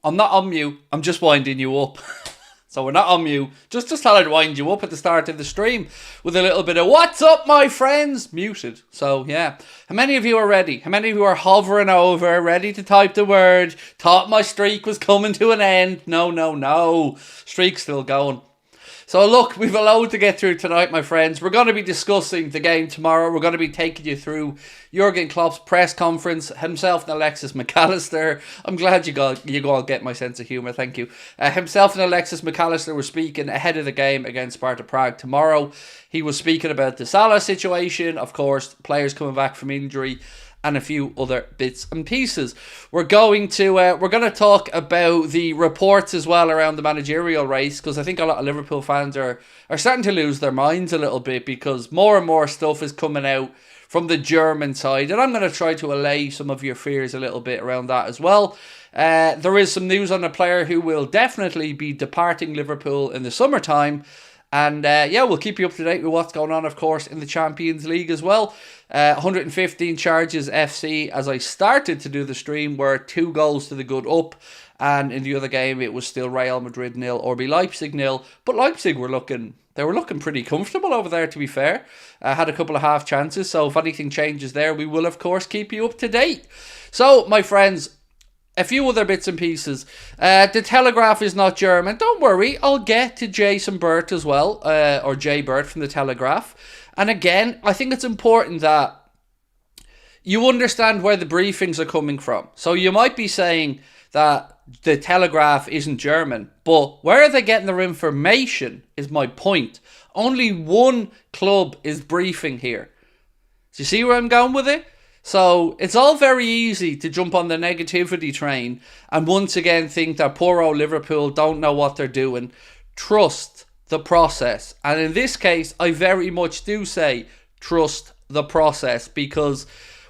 I'm not on mute. I'm just winding you up. So we're not on mute. Just thought I'd wind you up at the start of the stream with a little bit of "What's up, my friends?" muted. So yeah. How many of you are ready? How many of you are hovering over, ready to type the word? Thought my streak was coming to an end. No. Streak's still going. So look, we've a load to get through tonight, my friends. We're going to be discussing the game tomorrow. We're going to be taking you through Jurgen Klopp's press conference, himself and Alexis McAllister. I'm glad you all get my sense of humour, thank you. Himself and Alexis McAllister were speaking ahead of the game against Sparta Prague tomorrow. He was speaking about the Salah situation, of course, players coming back from injury, and a few other bits and pieces. We're going to talk about the reports as well around the managerial race, because I think a lot of Liverpool fans are starting to lose their minds a little bit, because more and more stuff is coming out from the German side, and I'm going to try to allay some of your fears a little bit around that as well. There is some news on a player who will definitely be departing Liverpool in the summertime. And we'll keep you up to date with what's going on, of course, in the Champions League as well. 115 charges FC, as I started to do the stream, were 2 goals to the good up. And in the other game, it was still Real Madrid 0, RB Leipzig 0. But Leipzig were looking pretty comfortable over there, to be fair. Had a couple of half chances. So if anything changes there, we will, of course, keep you up to date. So, my friends, a few other bits and pieces. The Telegraph is not German. Don't worry, I'll get to Jason Burt as well, or Jay Burt from the Telegraph. And again, I think it's important that you understand where the briefings are coming from. So you might be saying that the Telegraph isn't German, but where are they getting their information is my point. Only one club is briefing here. Do you see where I'm going with it? So it's all very easy to jump on the negativity train and once again think that poor old Liverpool don't know what they're doing. Trust the process. And in this case, I very much do say trust the process, because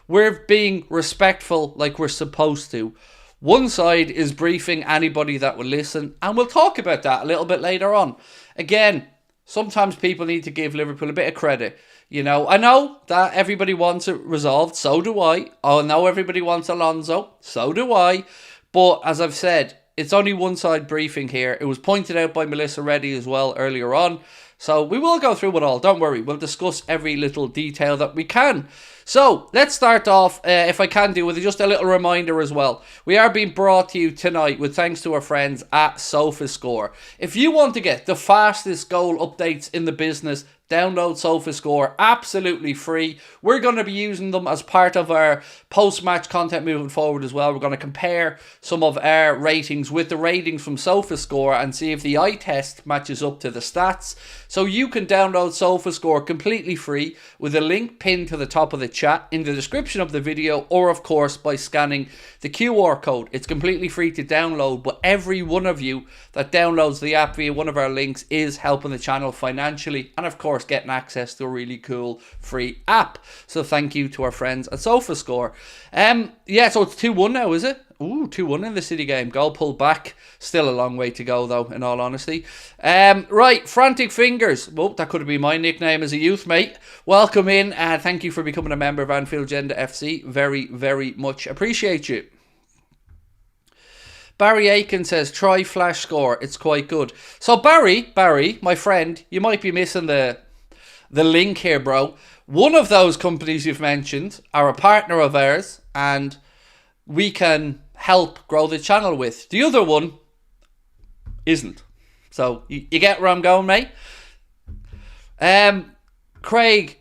we're being respectful like we're supposed to. One side is briefing anybody that will listen, and we'll talk about that a little bit later on. Again, sometimes people need to give Liverpool a bit of credit. You know, I know that everybody wants it resolved, so do I. I know everybody wants Alonso, so do I. But as I've said, it's only one side briefing here. It was pointed out by Melissa Reddy as well earlier on. So we will go through it all, don't worry. We'll discuss every little detail that we can. So let's start off, if I can do, with just a little reminder as well. We are being brought to you tonight with thanks to our friends at SofaScore. If you want to get the fastest goal updates in the business, download SofaScore, absolutely free. We're going to be using them as part of our post-match content moving forward as well. We're going to compare some of our ratings with the ratings from SofaScore and see if the eye test matches up to the stats. So you can download SofaScore completely free with a link pinned to the top of the chat in the description of the video, or of course by scanning the QR code. It's completely free to download, but every one of you that downloads the app via one of our links is helping the channel financially, and of course getting access to a really cool free app. So thank you to our friends at SofaScore. So it's 2-1 now, is it? Ooh, 2-1 in the City game. Goal pulled back. Still a long way to go, though, in all honesty. Right, Frantic Fingers. Well, that could have been my nickname as a youth, mate. Welcome in. Thank you for becoming a member of Anfield Agenda FC. Very, very much appreciate you. Barry Aiken says, try Flash Score. It's quite good. So Barry, my friend, you might be missing the link here, bro. One of those companies you've mentioned are a partner of ours, and we can help grow the channel with. The other one isn't. So you get where I'm going, mate? Craig,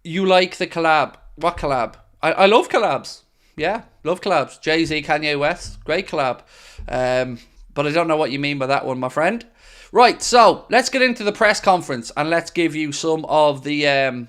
you like the collab. What collab? I love collabs. Yeah, love collabs. Jay-Z, Kanye West, great collab. But I don't know what you mean by that one, my friend. Right, so let's get into the press conference and let's give you some of the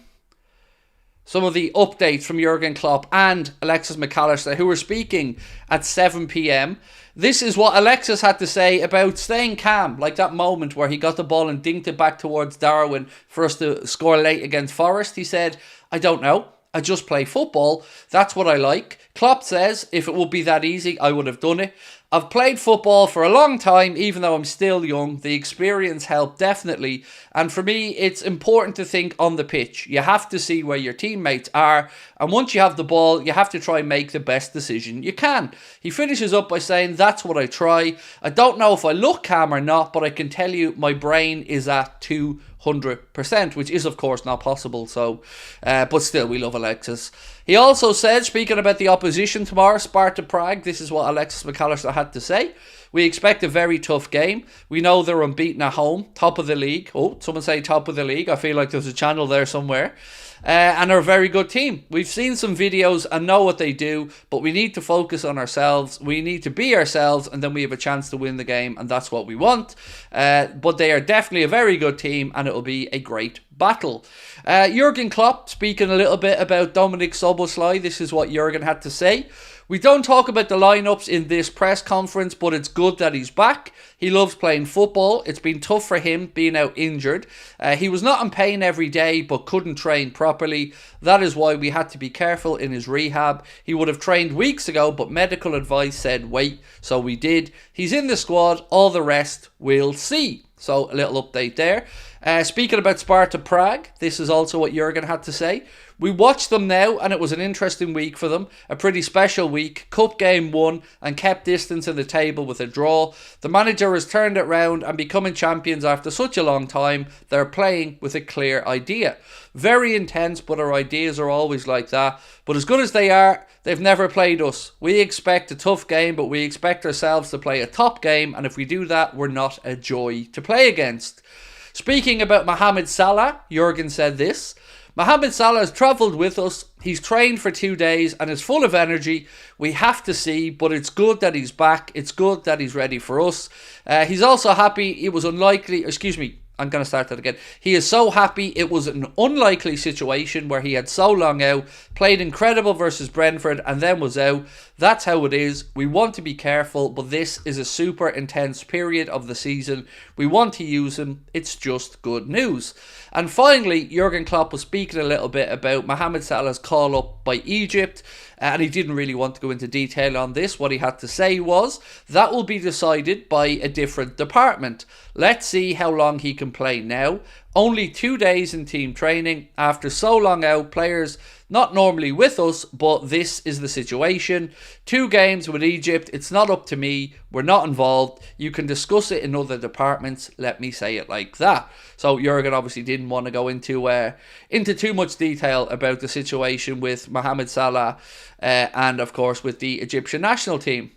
updates from Jurgen Klopp and Alexis McAllister, who were speaking at 7 p.m. This is what Alexis had to say about staying calm, like that moment where he got the ball and dinked it back towards Darwin for us to score late against Forest. He said, I don't know. I just play football. That's what I like. Klopp says, if it would be that easy, I would have done it. I've played football for a long time, even though I'm still young. The experience helped, definitely. And for me, it's important to think on the pitch. You have to see where your teammates are. And once you have the ball, you have to try and make the best decision you can. He finishes up by saying, that's what I try. I don't know if I look calm or not, but I can tell you my brain is at 200%, which is, of course, not possible. So, but still, we love Alexis. He also said, speaking about the opposition tomorrow, Sparta Prague, this is what Alexis McAllister had to say. We expect a very tough game. We know they're unbeaten at home, top of the league. Oh, someone say top of the league. I feel like there's a channel there somewhere. And are a very good team. We've seen some videos and know what they do, but we need to focus on ourselves. We need to be ourselves, and then we have a chance to win the game, and that's what we want. But they are definitely a very good team, and it will be a great battle. Jurgen Klopp speaking a little bit about Dominik Szoboszlai. This is what Jurgen had to say. We don't talk about the lineups in this press conference, but it's good that he's back. He loves playing football. It's been tough for him being out injured. He was not in pain every day, but couldn't train properly. That is why we had to be careful in his rehab. He would have trained weeks ago, but medical advice said wait, so we did. He's in the squad. All the rest we'll see. So a little update there. Speaking about Sparta Prague, this is also what Jurgen had to say. We watched them now, and it was an interesting week for them. A pretty special week. Cup game won and kept distance in the table with a draw. The manager has turned it round and becoming champions after such a long time. They're playing with a clear idea. Very intense, but our ideas are always like that. But as good as they are, they've never played us. We expect a tough game, but we expect ourselves to play a top game. And if we do that, we're not a joy to play against. Speaking about Mohamed Salah, Jurgen said this. Mohamed Salah has travelled with us. He's trained for 2 days and is full of energy. We have to see, but it's good that he's back. It's good that he's ready for us. He's also happy it was unlikely, I'm going to start that again. He is so happy it was an unlikely situation where he had so long out, played incredible versus Brentford and then was out. That's how it is. We want to be careful, but this is a super intense period of the season. We want to use him. It's just good news. And finally, Jurgen Klopp was speaking a little bit about Mohamed Salah's call up by Egypt. And he didn't really want to go into detail on this. What he had to say was, that will be decided by a different department. Let's see how long he can play now. Only 2 days in team training. After so long out, players not normally with us, but this is the situation. 2 games with Egypt. It's not up to me. We're not involved. You can discuss it in other departments. Let me say it like that. So Jurgen obviously didn't want to go into too much detail about the situation with Mohamed Salah and of course with the Egyptian national team.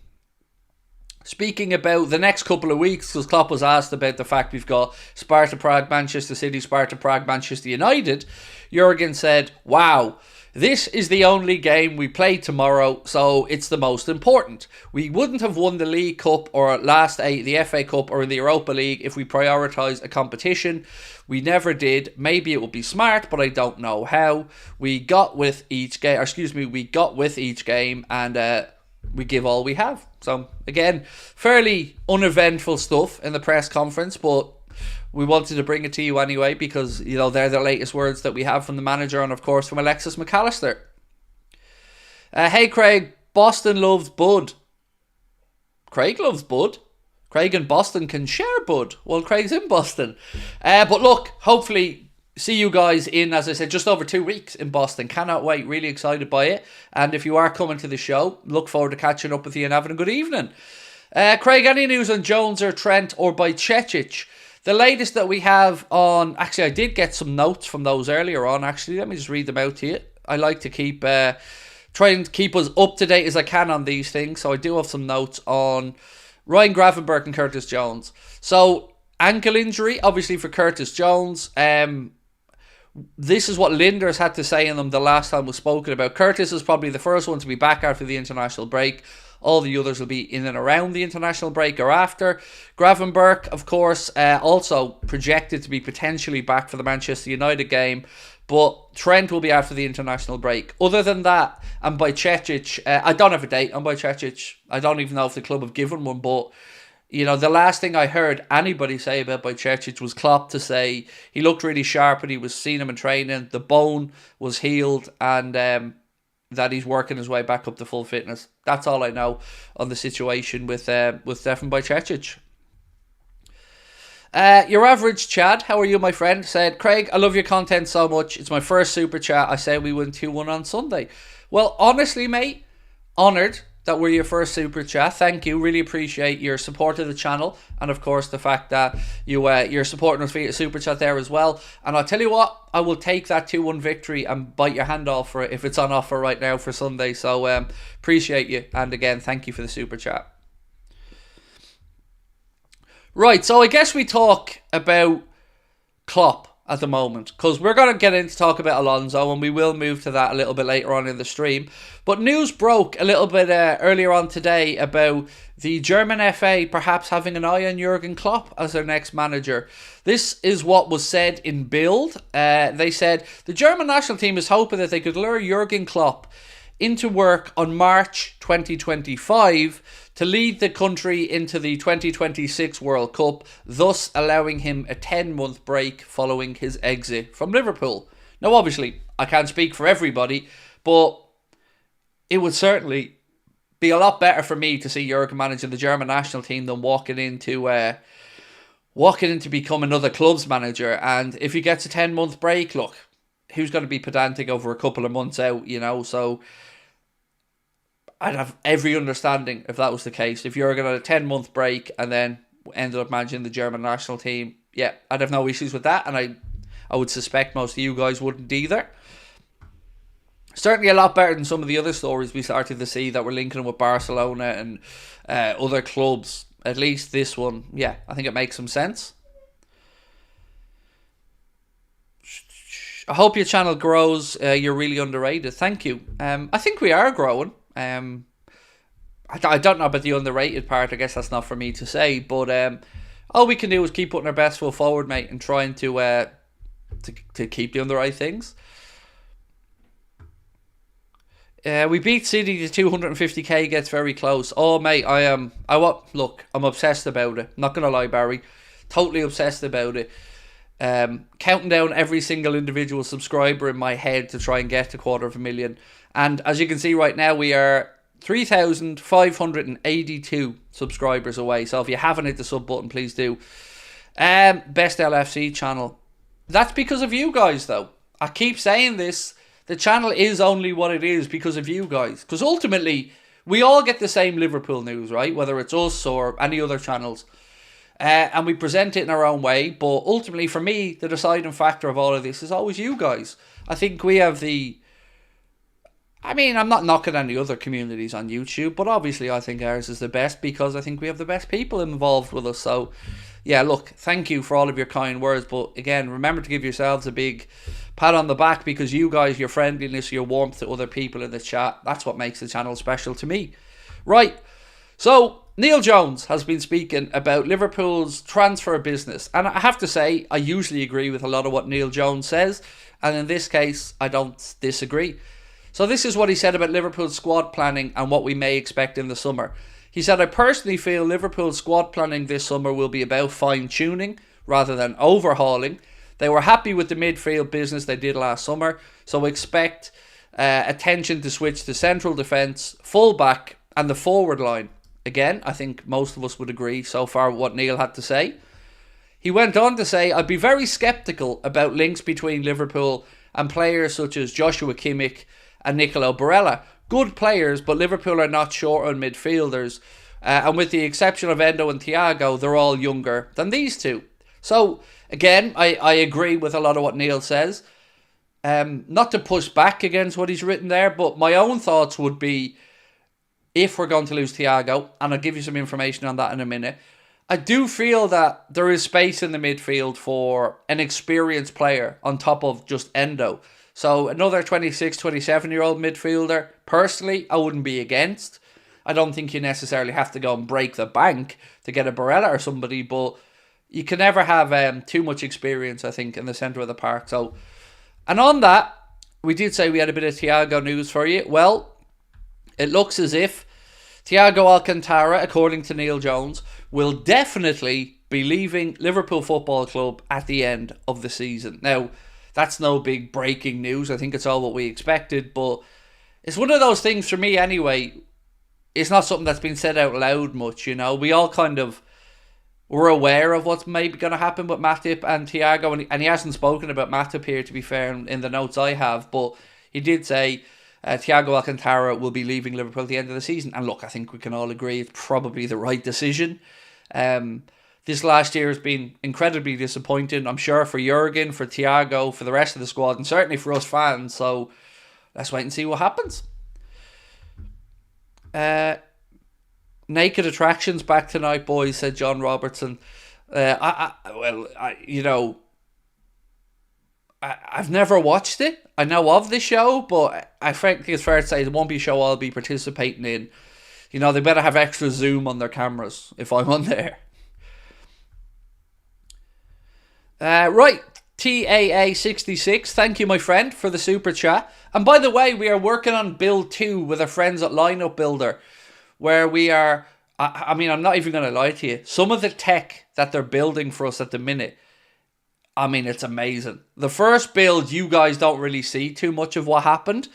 Speaking about the next couple of weeks, because Klopp was asked about the fact we've got Sparta Prague, Manchester City, Sparta Prague, Manchester United, Jurgen said, wow, this is the only game we play tomorrow, so it's the most important. We wouldn't have won the League Cup or the FA Cup or in the Europa League if we prioritised a competition. We never did. Maybe it would be smart, but I don't know how. We got with each game, and we give all we have. So again, fairly uneventful stuff in the press conference, but we wanted to bring it to you anyway because, you know, they're the latest words that we have from the manager and, of course, from Alexis McAllister. Hey, Craig, Boston loves Bud. Craig loves Bud. Craig and Boston can share Bud. Well, Craig's in Boston. But look, hopefully see you guys in, as I said, just over 2 weeks in Boston. Cannot wait. Really excited by it. And if you are coming to the show, look forward to catching up with you and having a good evening. Craig, any news on Jones or Trent or Bajcetic? The latest that we have on... Actually, I did get some notes from those earlier on, actually. Let me just read them out to you. I like to try and keep us up to date as I can on these things. So I do have some notes on Ryan Gravenberch and Curtis Jones. So, ankle injury, obviously, for Curtis Jones. This is what Linders had to say in them the last time was spoken about. Curtis is probably the first one to be back after the international break. All the others will be in and around the international break or after. Gravenberch, of course, also projected to be potentially back for the Manchester United game. But Trent will be after the international break. Other than that, and Bajcetic, I don't have a date on Bajcetic. I don't even know if the club have given one. But, you know, the last thing I heard anybody say about Bajcetic was Klopp to say he looked really sharp and he was seeing him in training. The bone was healed and... that he's working his way back up to full fitness. That's all I know on the situation with Stefan Bajcetic. Your average Chad, how are you, my friend? Said, Craig, I love your content so much. It's my first super chat. I said we win 2-1 on Sunday. Well, honestly, mate, honoured that we're your first super chat. Thank you. Really appreciate your support of the channel, and of course the fact that you're supporting us via super chat there as well. And I'll tell you what, I will take that 2-1 victory and bite your hand off for it if it's on offer right now for Sunday. So appreciate you, and again, thank you for the super chat. Right, so I guess we talk about Klopp at the moment, because we're going to get into talk about Alonso, and we will move to that a little bit later on in the stream. But news broke a little bit earlier on today about the German FA perhaps having an eye on Jurgen Klopp as their next manager. This is what was said in Bild. They said the German national team is hoping that they could lure Jurgen Klopp into work on March 2025 to lead the country into the 2026 World Cup, thus allowing him a 10-month break following his exit from Liverpool. Now, obviously, I can't speak for everybody, but it would certainly be a lot better for me to see Jurgen managing the German national team than walking in to become another club's manager. And if he gets a 10-month break, look, who's going to be pedantic over a couple of months out, you know? So I'd have every understanding if that was the case. If Jurgen had a 10-month break and then ended up managing the German national team, yeah, I'd have no issues with that, and I would suspect most of you guys wouldn't either. Certainly a lot better than some of the other stories we started to see that were linking him with Barcelona and other clubs. At least this one, yeah, I think it makes some sense. I hope your channel grows. You're really underrated. Thank you. I think we are growing. I don't know about the underrated part. I guess that's not for me to say. But all we can do is keep putting our best foot forward, mate, and trying to keep doing the right things. We beat City. The 250k gets very close. Oh, mate, look, I'm obsessed about it. Not gonna lie, Barry, totally obsessed about it. Counting down every single individual subscriber in my head to try and get to 250,000. And as you can see right now, we are 3,582 subscribers away. So if you haven't hit the sub button, please do. Best LFC channel. That's because of you guys, though. I keep saying this. The channel is only what it is because of you guys. Because ultimately, we all get the same Liverpool news, right? Whether it's us or any other channels. And we present it in our own way. But ultimately, for me, the deciding factor of all of this is always you guys. I think we have the... I mean, I'm not knocking any other communities on YouTube, but obviously I think ours is the best because I think we have the best people involved with us. So, yeah, look, thank you for all of your kind words. But again, remember to give yourselves a big pat on the back because you guys, your friendliness, your warmth to other people in the chat, that's what makes the channel special to me. Right, so Neil Jones has been speaking about Liverpool's transfer business. And I have to say, I usually agree with a lot of what Neil Jones says. And in this case, I don't disagree. So this is what he said about Liverpool's squad planning and what we may expect in the summer. He said, I personally feel Liverpool's squad planning this summer will be about fine-tuning rather than overhauling. They were happy with the midfield business they did last summer, so expect attention to switch to central defence, full-back and the forward line. Again, I think most of us would agree so far with what Neil had to say. He went on to say, I'd be very sceptical about links between Liverpool and players such as Joshua Kimmich and Nicolo Barella. Good players, but Liverpool are not short on midfielders. And with the exception of Endo and Thiago, they're all younger than these two. So, again, I agree with a lot of what Neil says. Not to push back against what he's written there, but my own thoughts would be, if we're going to lose Thiago, and I'll give you some information on that in a minute, I do feel that there is space in the midfield for an experienced player on top of just Endo. So another 26, 27-year-old midfielder, personally, I wouldn't be against. I don't think you necessarily have to go and break the bank to get a Barella or somebody, but you can never have too much experience, I think, in the centre of the park. So, and on that, we did say we had a bit of Thiago news for you. Well, it looks as if Thiago Alcantara, according to Neil Jones, will definitely be leaving Liverpool Football Club at the end of the season. Now, that's no big breaking news. I think it's all what we expected, but it's one of those things for me anyway. It's not something that's been said out loud much, you know. We all kind of were aware of what's maybe going to happen with Matip and Thiago, and he hasn't spoken about Matip here, to be fair, in the notes I have, but he did say Thiago Alcantara will be leaving Liverpool at the end of the season. And look, I think we can all agree it's probably the right decision. This last year has been incredibly disappointing, I'm sure, for Jurgen, for Thiago, for the rest of the squad, and certainly for us fans. So let's wait and see what happens. Naked attractions back tonight, boys, said John Robertson. I've never watched it. I know of the show, but I frankly, it's fair to say it won't be a show I'll be participating in. You know, they better have extra zoom on their cameras if I'm on there. Right, TAA66, thank you, my friend, for the super chat. And by the way, we are working on Build 2 with our friends at Lineup Builder, where we are, I mean, I'm not even going to lie to you. Some of the tech that they're building for us at the minute, I mean, it's amazing. The first build, you guys don't really see too much of what happened.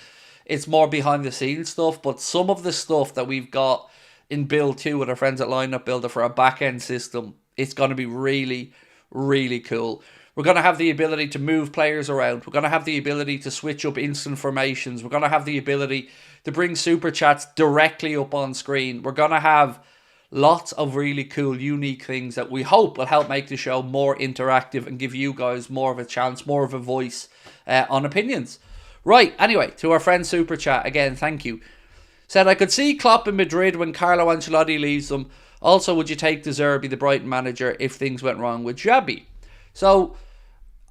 It's more behind the scenes stuff, but some of the stuff that we've got in Build 2 with our friends at Lineup Builder for our back-end system, it's going to be really, really cool. We're going to have the ability to move players around. We're going to have the ability to switch up instant formations. We're going to have the ability to bring super chats directly up on screen. We're going to have lots of really cool, unique things that we hope will help make the show more interactive and give you guys more of a chance, more of a voice on opinions. Right, anyway, to our friend Super Chat, again, thank you. Said, I could see Klopp in Madrid when Carlo Ancelotti leaves them. Also, would you take De Zerbi, the Brighton manager, if things went wrong with Xabi? So,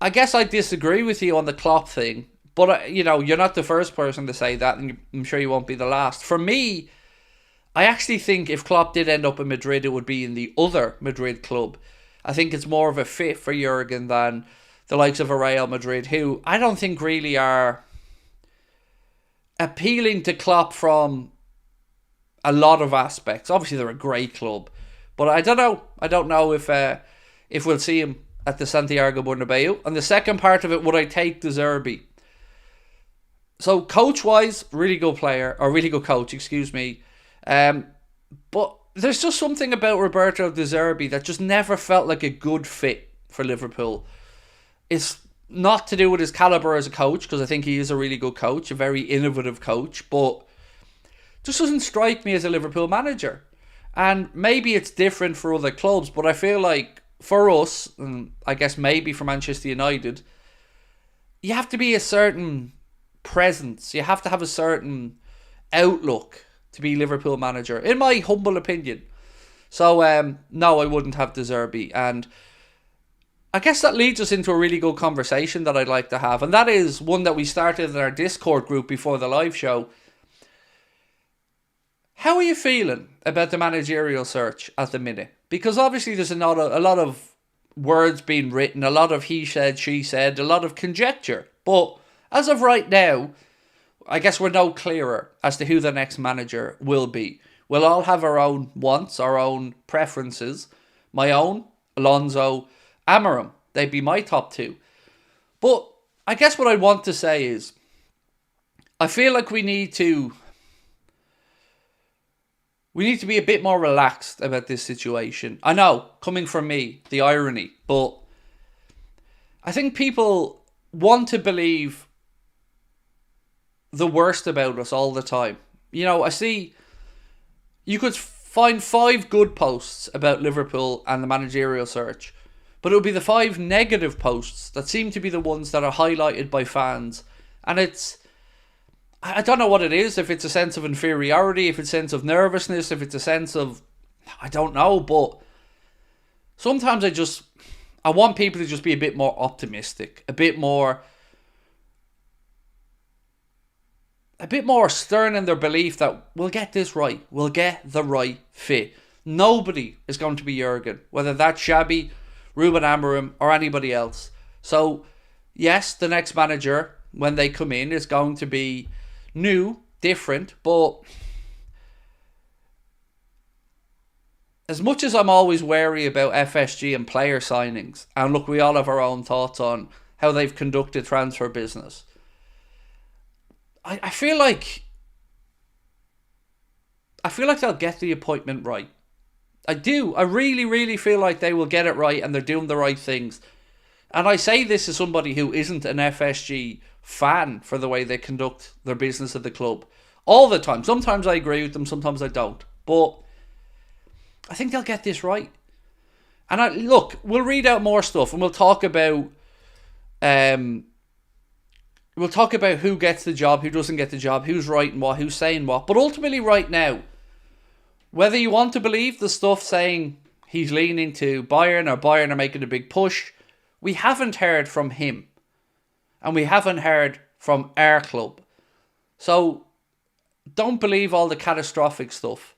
I guess I disagree with you on the Klopp thing, but, you know, you're not the first person to say that, and I'm sure you won't be the last. For me, I actually think if Klopp did end up in Madrid, it would be in the other Madrid club. I think it's more of a fit for Jurgen than the likes of a Real Madrid, who I don't think really are appealing to Klopp from a lot of aspects. Obviously, they're a great club, but I don't know. I don't know if we'll see him at the Santiago Bernabeu. And the second part of it, would I take De Zerbi? So, coach-wise, really good player, or really good coach, excuse me. But there's just something about Roberto De Zerbi that just never felt like a good fit for Liverpool. It's not to do with his calibre as a coach, because I think he is a really good coach, a very innovative coach, but just doesn't strike me as a Liverpool manager. And maybe it's different for other clubs, but I feel like for us, and I guess maybe for Manchester United, you have to be a certain presence. You have to have a certain outlook to be Liverpool manager, in my humble opinion. So, no, I wouldn't have De Zerbi. And I guess that leads us into a really good conversation that I'd like to have. And that is one that we started in our Discord group before the live show. How are you feeling about the managerial search at the minute? Because obviously there's a lot of words being written, a lot of he said, she said, a lot of conjecture. But as of right now, I guess we're no clearer as to who the next manager will be. We'll all have our own wants, our own preferences. My own, Alonso, Amorim, they'd be my top two. But I guess what I want to say is, I feel like we need to be a bit more relaxed about this situation. I know, coming from me, the irony, but I think people want to believe the worst about us all the time. You know, I see you could find 5 good posts about Liverpool and the managerial search, but it would be the 5 negative posts that seem to be the ones that are highlighted by fans. And I don't know what it is, if it's a sense of inferiority, if it's a sense of nervousness, if it's a sense of, I don't know, but sometimes I want people to just be a bit more optimistic, a bit more stern in their belief that we'll get this right, we'll get the right fit. Nobody is going to be Jurgen, whether that's Xabi, Ruben Amorim, or anybody else. So, yes, the next manager, when they come in, is going to be new, different, but as much as I'm always wary about FSG and player signings, and look, we all have our own thoughts on how they've conducted transfer business, I feel like I feel like they'll get the appointment right. I do. I really, really feel like they will get it right and they're doing the right things. And I say this as somebody who isn't an FSG fan for the way they conduct their business at the club all the time. Sometimes I agree with them, sometimes I don't. But I think they'll get this right. And look, we'll read out more stuff and we'll talk about who gets the job, who doesn't get the job, who's writing what, who's saying what. But ultimately right now, whether you want to believe the stuff saying he's leaning to Bayern or Bayern are making a big push, we haven't heard from him. And we haven't heard from our club. So don't believe all the catastrophic stuff.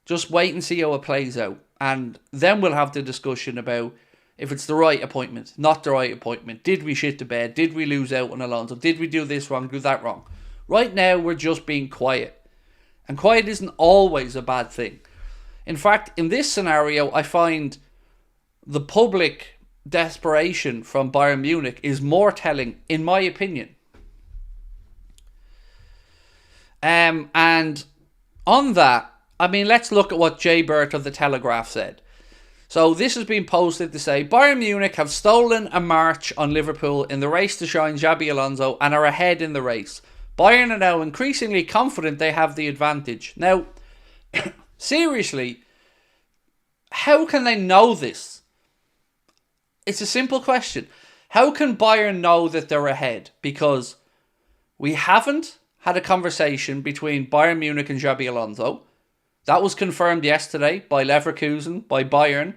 Just wait and see how it plays out. And then we'll have the discussion about if it's the right appointment, not the right appointment. Did we shit the bed? Did we lose out on Alonso? Did we do this wrong, do that wrong? Right now, we're just being quiet. And quiet isn't always a bad thing. In fact, in this scenario, I find the public desperation from Bayern Munich is more telling, in my opinion. And on that, I mean, let's look at what Jay Burt of The Telegraph said. So this has been posted to say, Bayern Munich have stolen a march on Liverpool in the race to shine Xabi Alonso and are ahead in the race. Bayern are now increasingly confident they have the advantage. Now, seriously, how can they know this? It's a simple question. How can Bayern know that they're ahead? Because we haven't had a conversation between Bayern Munich and Xabi Alonso. That was confirmed yesterday by Leverkusen, by Bayern,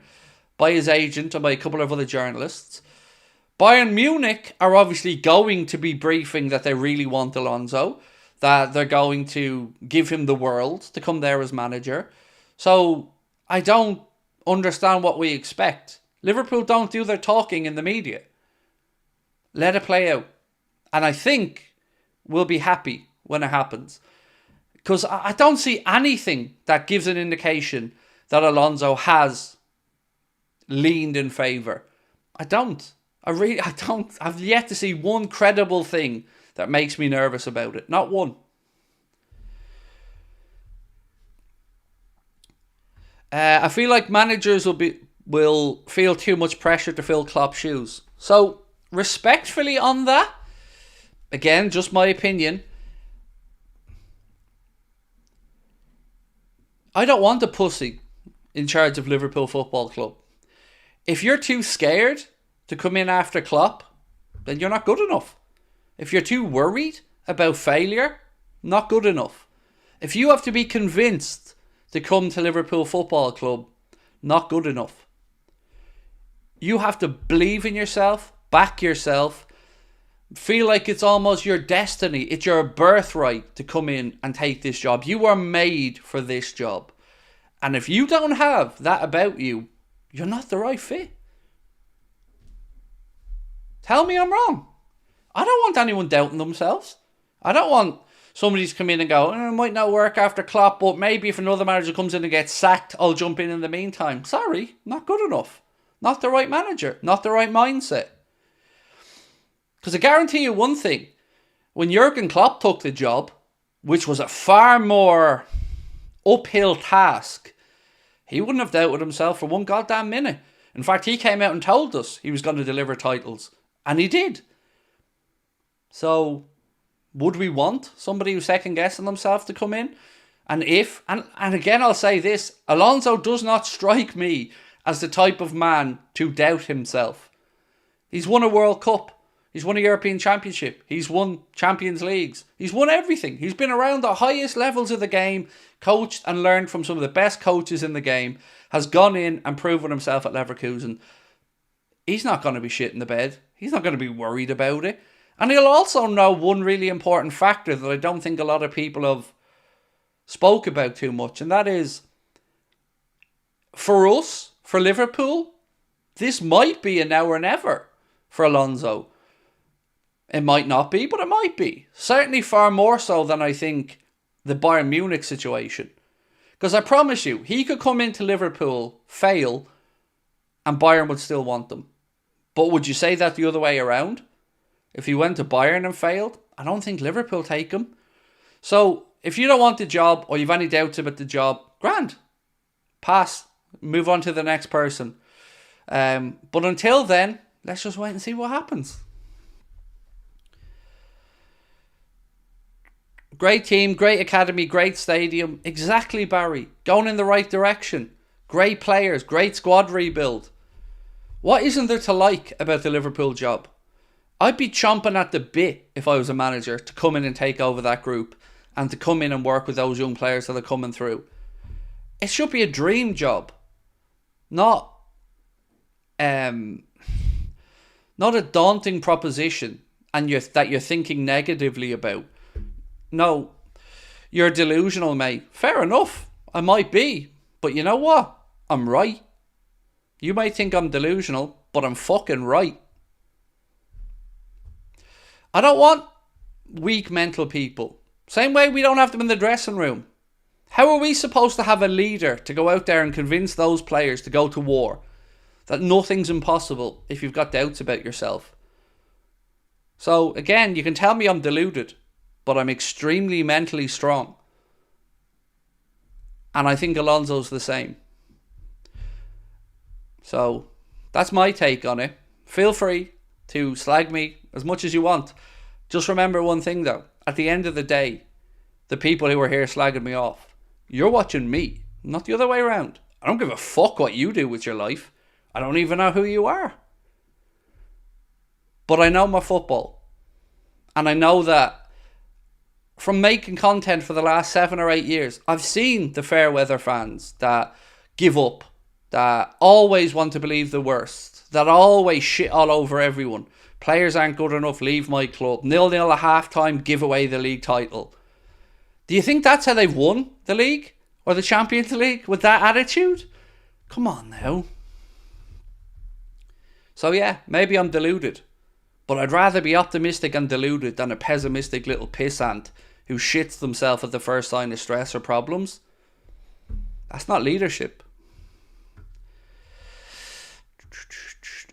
by his agent and by a couple of other journalists. Bayern Munich are obviously going to be briefing that they really want Alonso, that they're going to give him the world to come there as manager. So I don't understand what we expect. Liverpool don't do their talking in the media. Let it play out. And I think we'll be happy when it happens. Because I don't see anything that gives an indication that Alonso has leaned in favour. I don't. I don't. I've yet to see one credible thing that makes me nervous about it. Not one. I feel like managers will feel too much pressure to fill Klopp's shoes. So, respectfully on that, again, just my opinion, I don't want a pussy in charge of Liverpool Football Club. If you're too scared to come in after Klopp, then you're not good enough. If you're too worried about failure, not good enough. If you have to be convinced to come to Liverpool Football Club, not good enough. You have to believe in yourself, back yourself, feel like it's almost your destiny, it's your birthright to come in and take this job. You are made for this job. And if you don't have that about you, you're not the right fit. Tell me I'm wrong. I don't want anyone doubting themselves. I don't want somebody to come in and go, it might not work after Klopp, but maybe if another manager comes in and gets sacked, I'll jump in the meantime. Sorry, not good enough. Not the right manager. Not the right mindset. Because I guarantee you one thing. When Jurgen Klopp took the job, which was a far more uphill task, he wouldn't have doubted himself for one goddamn minute. In fact, he came out and told us he was going to deliver titles. And he did. So, would we want somebody who's second-guessing themselves to come in? And again I'll say this, Alonso does not strike me as the type of man to doubt himself. He's won a World Cup. He's won a European Championship. He's won Champions Leagues. He's won everything. He's been around the highest levels of the game, coached and learned from some of the best coaches in the game, has gone in and proven himself at Leverkusen. He's not going to be shit in the bed. He's not going to be worried about it. And he'll also know one really important factor that I don't think a lot of people have spoke about too much, and that is, for us, for Liverpool, this might be a now or never for Alonso. It might not be, but it might be. Certainly far more so than I think the Bayern Munich situation. Because I promise you, he could come into Liverpool, fail, and Bayern would still want them. But would you say that the other way around? If he went to Bayern and failed, I don't think Liverpool take him. So if you don't want the job or you've any doubts about the job, grand. Pass. Move on to the next person. But until then, let's just wait and see what happens. Great team, great academy, great stadium. Exactly, Barry. Going in the right direction. Great players, great squad rebuild. What isn't there to like about the Liverpool job? I'd be chomping at the bit if I was a manager to come in and take over that group and to come in and work with those young players that are coming through. It should be a dream job. Not a daunting proposition and that you're thinking negatively about. No, you're delusional, mate. Fair enough. I might be. But you know what? I'm right. You might think I'm delusional, but I'm fucking right. I don't want weak mental people. Same way we don't have them in the dressing room. How are we supposed to have a leader to go out there and convince those players to go to war? That nothing's impossible if you've got doubts about yourself. So, again, you can tell me I'm deluded, but I'm extremely mentally strong. And I think Alonso's the same. So, that's my take on it. Feel free to slag me as much as you want. Just remember one thing though. At the end of the day, the people who are here slagging me off, you're watching me, not the other way around. I don't give a fuck what you do with your life. I don't even know who you are. But I know my football. And I know that from making content for the last 7 or 8 years, I've seen the fair weather fans that give up, that always want to believe the worst, that always shit all over everyone. Players aren't good enough, leave my club. 0-0 at half-time, give away the league title. Do you think that's how they've won the league? Or the Champions League? With that attitude? Come on now. So yeah, maybe I'm deluded. But I'd rather be optimistic and deluded than a pessimistic little pissant who shits themselves at the first sign of stress or problems. That's not leadership.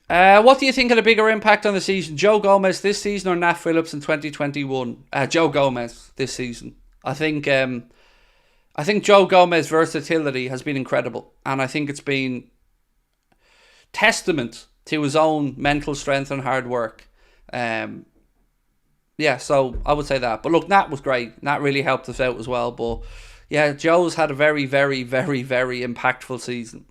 What do you think of the bigger impact on the season? Joe Gomez this season or Nat Phillips in 2021? Joe Gomez this season. I think Joe Gomez's versatility has been incredible. And I think it's been testament to his own mental strength and hard work. Yeah, so I would say that. But look, Nat was great. Nat really helped us out as well. But yeah, Joe's had a very, very, very, very impactful season.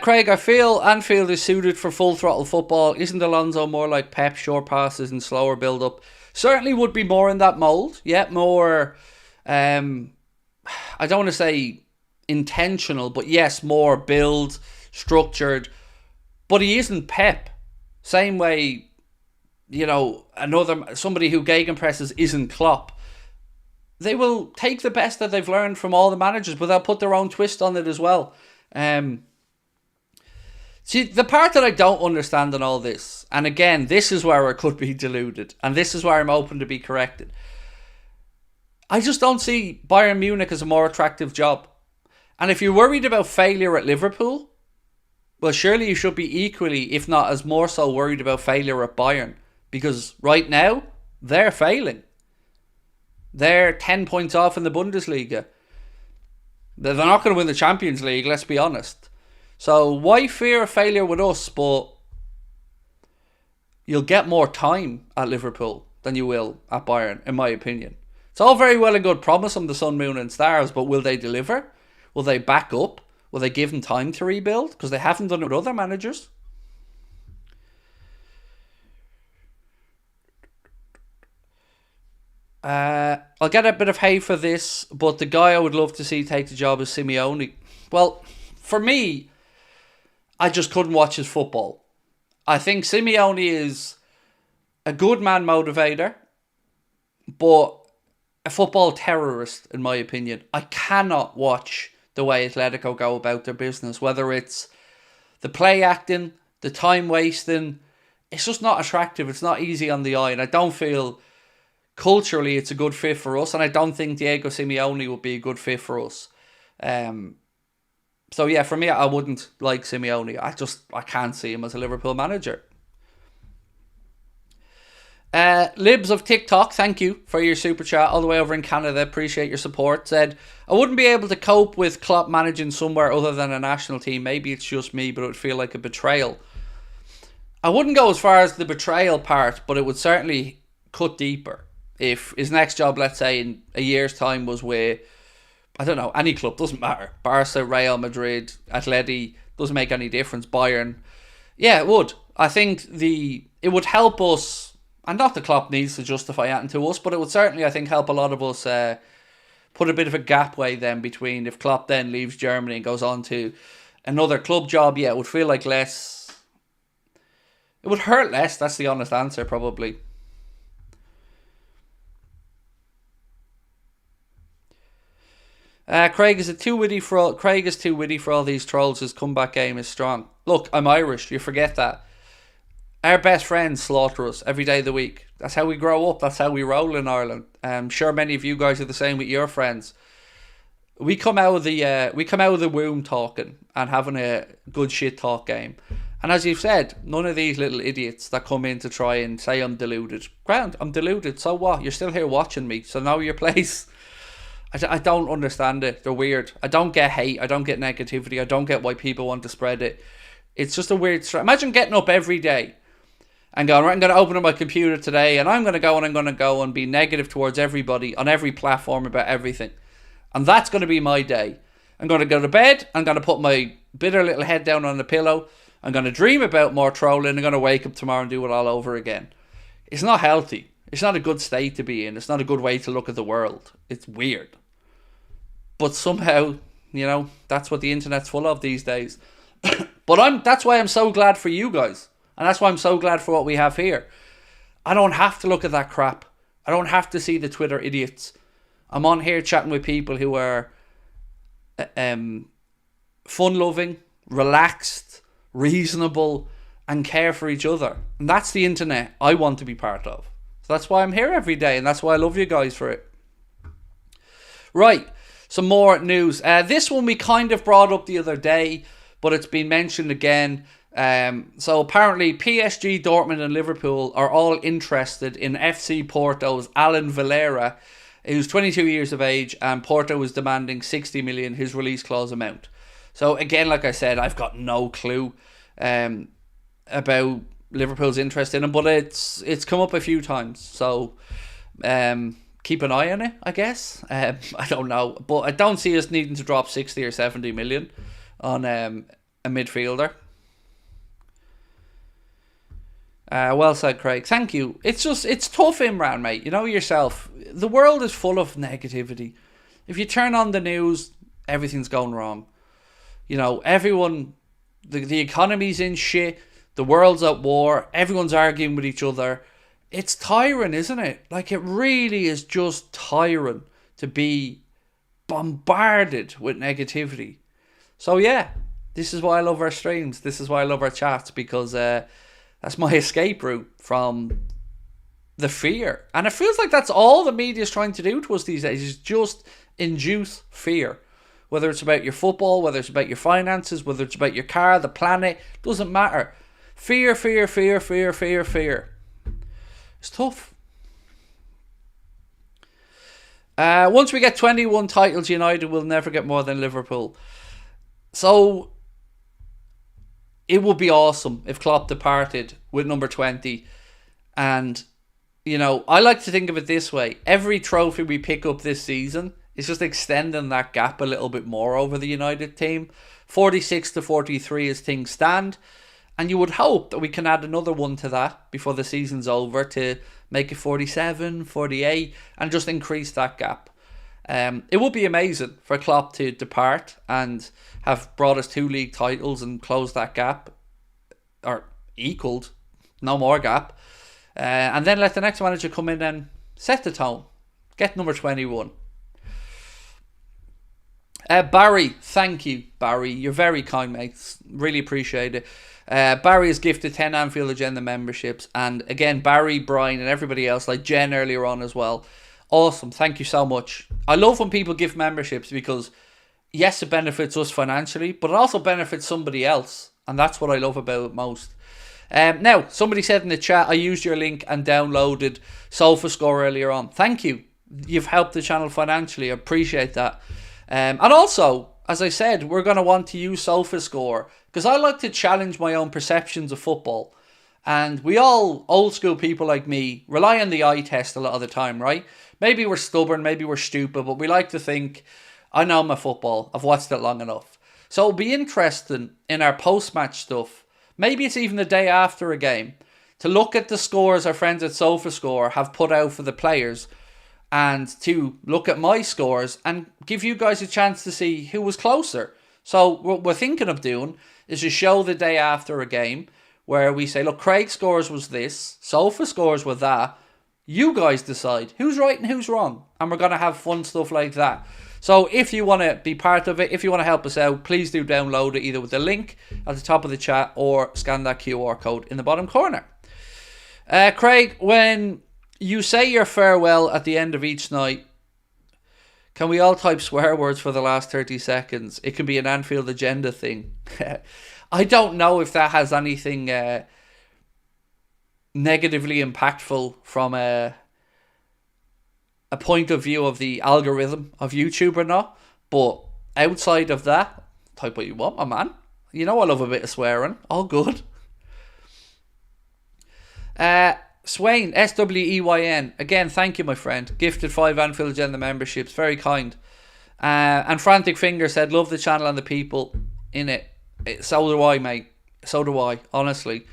Craig, I feel Anfield is suited for full throttle football. Isn't Alonso more like Pep, short passes and slower build up? Certainly would be more in that mould. Yeah, more, I don't want to say intentional, but yes, more build, structured. But he isn't Pep. Same way, you know, somebody who gegenpresses isn't Klopp. They will take the best that they've learned from all the managers, but they'll put their own twist on it as well. See, the part that I don't understand in all this, and again, this is where I could be deluded, and this is where I'm open to be corrected. I just don't see Bayern Munich as a more attractive job. And if you're worried about failure at Liverpool, well, surely you should be equally, if not as more so, worried about failure at Bayern. Because right now, they're failing. They're 10 points off in the Bundesliga. They're not going to win the Champions League, let's be honest. So why fear a failure with us? But you'll get more time at Liverpool than you will at Bayern, in my opinion. It's all very well and good, promise them the sun, moon and stars, but will they deliver? Will they back up? Will they give them time to rebuild? Because they haven't done it with other managers. I'll get a bit of hate for this, but the guy I would love to see take the job is Simeone. Well, for me, I just couldn't watch his football. I think Simeone is a good man motivator, but a football terrorist, in my opinion. I cannot watch the way Atletico go about their business, whether it's the play acting, the time wasting. It's just not attractive. It's not easy on the eye, and I don't feel culturally it's a good fit for us, and I don't think Diego Simeone would be a good fit for us. So yeah, for me, I wouldn't like Simeone. I can't see him as a Liverpool manager. Libs of TikTok, thank you for your super chat all the way over in Canada. Appreciate your support. Said, I wouldn't be able to cope with Klopp managing somewhere other than a national team. Maybe it's just me, but it would feel like a betrayal. I wouldn't go as far as the betrayal part, but it would certainly cut deeper. If his next job, let's say in a year's time, was with, I don't know, any club, doesn't matter. Barca, Real Madrid, Atleti, doesn't make any difference. Bayern. Yeah, it would. I think it would help us, and not the Klopp needs to justify anything to us, but it would certainly, I think, help a lot of us put a bit of a gap way then between if Klopp then leaves Germany and goes on to another club job. Yeah, it would feel like less. It would hurt less. That's the honest answer, probably. Craig is too witty for all these trolls. His comeback game is strong. Look, I'm Irish. You forget that. Our best friends slaughter us every day of the week. That's how we grow up. That's how we roll in Ireland. I'm sure many of you guys are the same with your friends. We come out of the womb talking and having a good shit talk game. And as you've said, none of these little idiots that come in to try and say I'm deluded. Grand, I'm deluded. So what? You're still here watching me. So know your place. I don't understand it. They're weird. I don't get hate. I don't get negativity. I don't get why people want to spread it. It's just a weird... Imagine getting up every day and going, right, I'm going to open up my computer today and I'm going to go and be negative towards everybody on every platform about everything. And that's going to be my day. I'm going to go to bed. I'm going to put my bitter little head down on the pillow. I'm going to dream about more trolling. I'm going to wake up tomorrow and do it all over again. It's not healthy. It's not a good state to be in. It's not a good way to look at the world. It's weird. But somehow, that's what the internet's full of these days. But that's why I'm so glad for you guys. And that's why I'm so glad for what we have here. I don't have to look at that crap. I don't have to see the Twitter idiots. I'm on here chatting with people who are fun-loving, relaxed, reasonable, and care for each other. And that's the internet I want to be part of. So that's why I'm here every day, and that's why I love you guys for it. Right. Some more news. This one we kind of brought up the other day, but it's been mentioned again. So apparently PSG, Dortmund and Liverpool are all interested in FC Porto's Alan Valera, who's 22 years of age, and Porto is demanding 60 million, his release clause amount. So again, like I said, I've got no clue about Liverpool's interest in him, but it's come up a few times. So... keep an eye on it, I guess. I don't know. But I don't see us needing to drop 60 or 70 million on a midfielder. Well said, Craig. Thank you. It's tough, Imran, mate. You know yourself. The world is full of negativity. If you turn on the news, everything's going wrong. Everyone, the economy's in shit. The world's at war. Everyone's arguing with each other. It's tiring, isn't it? Like, it really is just tiring to be bombarded with negativity. So, yeah, this is why I love our streams. This is why I love our chats, because that's my escape route from the fear. And it feels like that's all the media is trying to do to us these days, is just induce fear. Whether it's about your football, whether it's about your finances, whether it's about your car, the planet, doesn't matter. Fear, fear, fear, fear, fear, fear. It's tough. Once we get 21 titles, United will never get more than Liverpool. So it would be awesome if Klopp departed with number 20. And, I like to think of it this way. Every trophy we pick up this season is just extending that gap a little bit more over the United team. 46 to 43 as things stand. And you would hope that we can add another one to that before the season's over to make it 47, 48, and just increase that gap. It would be amazing for Klopp to depart and have brought us 2 league titles and closed that gap, or equalled, no more gap. And then let the next manager come in and set the tone. Get number 21. Barry, thank you, Barry. You're very kind, mate. Really appreciate it. Barry has gifted 10 Anfield Agenda memberships. And again, Barry, Brian, and everybody else, like Jen earlier on as well. Awesome. Thank you so much. I love when people give memberships because, yes, it benefits us financially, but it also benefits somebody else. And that's what I love about it most. Now, somebody said in the chat, I used your link and downloaded SofaScore earlier on. Thank you. You've helped the channel financially. I appreciate that. And also, as I said, we're going to want to use SofaScore because I like to challenge my own perceptions of football. And we all, old school people like me, rely on the eye test a lot of the time, right? Maybe we're stubborn, maybe we're stupid, but we like to think, I know my football, I've watched it long enough. So it'll be interesting in our post-match stuff, maybe it's even the day after a game, to look at the scores our friends at SofaScore have put out for the players and to look at my scores and give you guys a chance to see who was closer. So what we're thinking of doing is a show the day after a game where we say, look, Craig's scores was this, Sofa scores were that. You guys decide who's right and who's wrong. And we're going to have fun stuff like that. So if you want to be part of it, if you want to help us out, please do download it either with the link at the top of the chat or scan that QR code in the bottom corner. Craig, when you say your farewell at the end of each night, can we all type swear words for the last 30 seconds? It can be an Anfield Agenda thing. I don't know if that has anything negatively impactful from a point of view of the algorithm of YouTube or not. But outside of that, type what you want, my man. You know I love a bit of swearing. All good. Swain, SWEYN. Again, thank you, my friend. Gifted 5 Anfield Agenda memberships. Very kind. And Frantic Finger said, love the channel and the people in it. So do I, mate. So do I, honestly.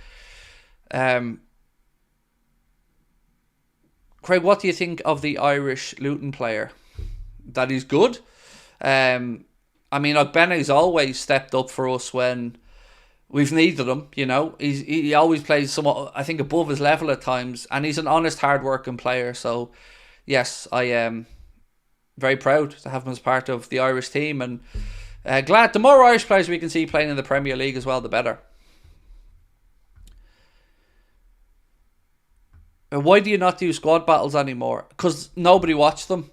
Craig, what do you think of the Irish Luton player? That he's good. I mean, Benny's always stepped up for us when we've needed him, you know. He always plays somewhat, I think, above his level at times. And he's an honest, hard-working player. So, yes, I am very proud to have him as part of the Irish team. And glad the more Irish players we can see playing in the Premier League as well, the better. Why do you not do squad battles anymore? Because nobody watched them.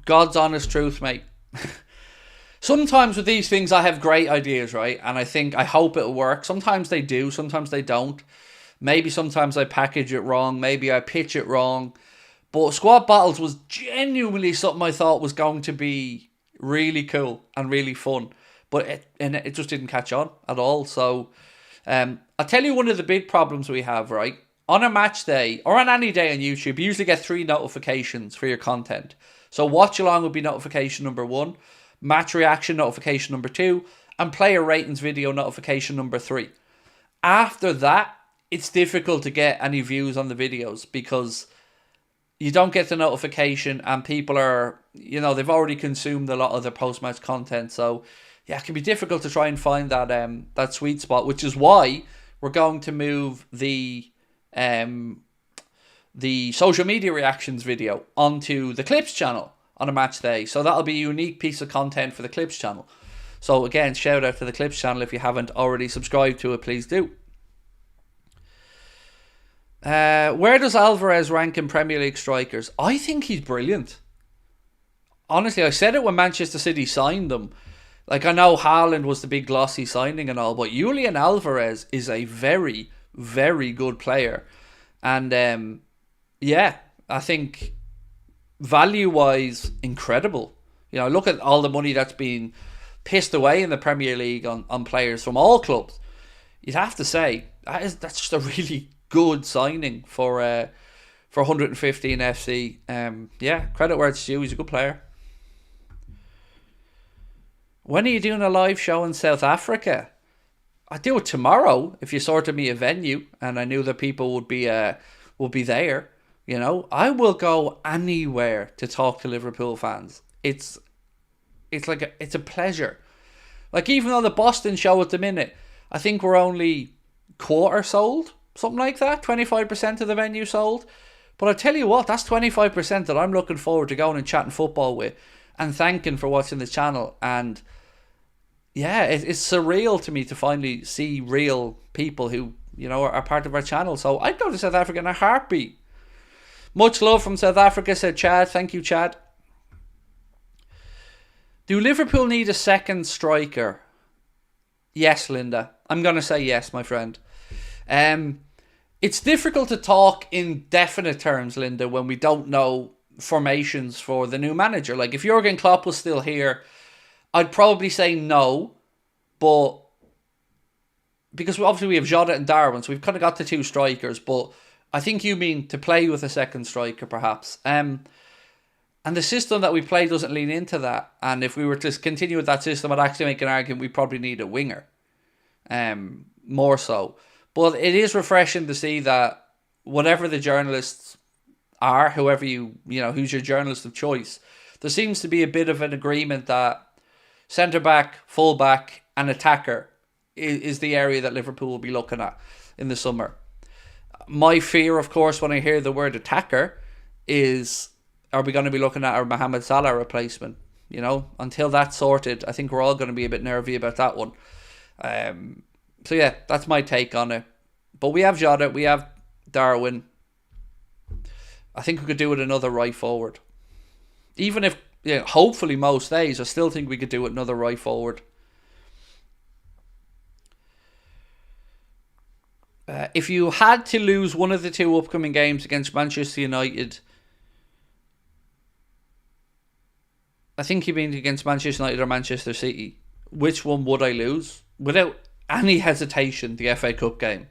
God's honest truth, mate. Sometimes with these things I have great ideas, right? And I hope it'll work. Sometimes they do, sometimes they don't. Maybe sometimes I package it wrong. Maybe I pitch it wrong. But squad battles was genuinely something I thought was going to be really cool and really fun. But it just didn't catch on at all. So I'll tell you one of the big problems we have, right? On a match day, or on any day on YouTube, you usually get 3 notifications for your content. So watch along would be notification number 1, match reaction notification number 2, and player ratings video notification number 3. After that, it's difficult to get any views on the videos because you don't get the notification and people are, you know, they've already consumed a lot of the post-match content. So yeah, it can be difficult to try and find that sweet spot, which is why we're going to move the social media reactions video onto the Clips channel on a match day. So that'll be a unique piece of content for the Clips channel. So again, shout out to the Clips channel. If you haven't already subscribed to it, please do. Where does Alvarez rank in Premier League strikers? I think he's brilliant. Honestly, I said it when Manchester City signed them. Like, I know Haaland was the big glossy signing and all, but Julian Alvarez is a very, very good player. And yeah, I think value-wise, incredible. You know, look at all the money that's been pissed away in the Premier League on players from all clubs. You'd have to say that's just a really good signing for 115 FC. Yeah, credit where it's due. He's a good player. When are you doing a live show in South Africa? I'd do it tomorrow if you sorted me a venue and I knew that people would be there. You know, I will go anywhere to talk to Liverpool fans. It's a pleasure. Like, even though the Boston show at the minute, I think we're only quarter sold, something like that. 25% of the venue sold. But I tell you what, that's 25% that I'm looking forward to going and chatting football with and thanking for watching the channel. And yeah, it's surreal to me to finally see real people who, you know, are part of our channel. So I'd go to South Africa in a heartbeat. Much love from South Africa, said Chad. Thank you, Chad. Do Liverpool need a second striker? Yes, Linda. I'm going to say yes, my friend. It's difficult to talk in definite terms, Linda, when we don't know formations for the new manager. Like, if Jurgen Klopp was still here, I'd probably say no, but because obviously we have Jota and Darwin, so we've kind of got the two strikers, but I think you mean to play with a second striker, perhaps. And the system that we play doesn't lean into that. And if we were to continue with that system, I'd actually make an argument we probably need a winger. More so. But it is refreshing to see that whatever the journalists are, whoever who's your journalist of choice, there seems to be a bit of an agreement that centre-back, full-back and attacker is the area that Liverpool will be looking at in the summer. My fear, of course, when I hear the word attacker is, are we going to be looking at our Mohamed Salah replacement? Until that's sorted, I think we're all going to be a bit nervy about that one. So yeah, that's my take on it. But we have Jota, we have Darwin. I think we could do with another right forward. Even if, hopefully most days, I still think we could do with another right forward. If you had to lose one of the two upcoming games against Manchester United, I think you mean against Manchester United or Manchester City, which one would I lose? Without any hesitation, the FA Cup game.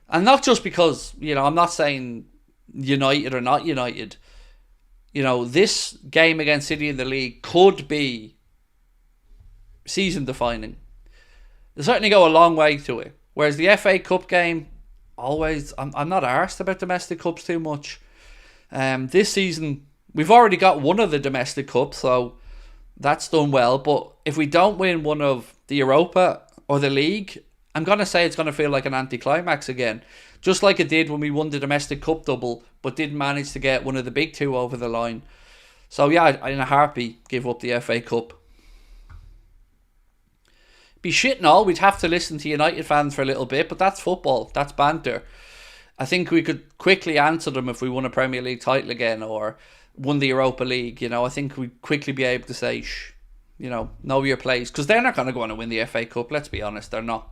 And not just because, I'm not saying United or not United. This game against City in the league could be season defining. It'll certainly go a long way to it. Whereas the FA Cup game, always, I'm not arsed about domestic cups too much. This season, we've already got one of the domestic cups, so that's done well. But if we don't win one of the Europa or the league, I'm going to say it's going to feel like an anticlimax again. Just like it did when we won the domestic cup double, but didn't manage to get one of the big two over the line. So yeah, I'd in a heartbeat give up the FA Cup. Be shit and all, we'd have to listen to United fans for a little bit, but that's football, that's banter. I think we could quickly answer them if we won a Premier League title again or won the Europa League. I think we'd quickly be able to say, know your place. Because they're not going to go on and win the FA Cup, let's be honest, they're not.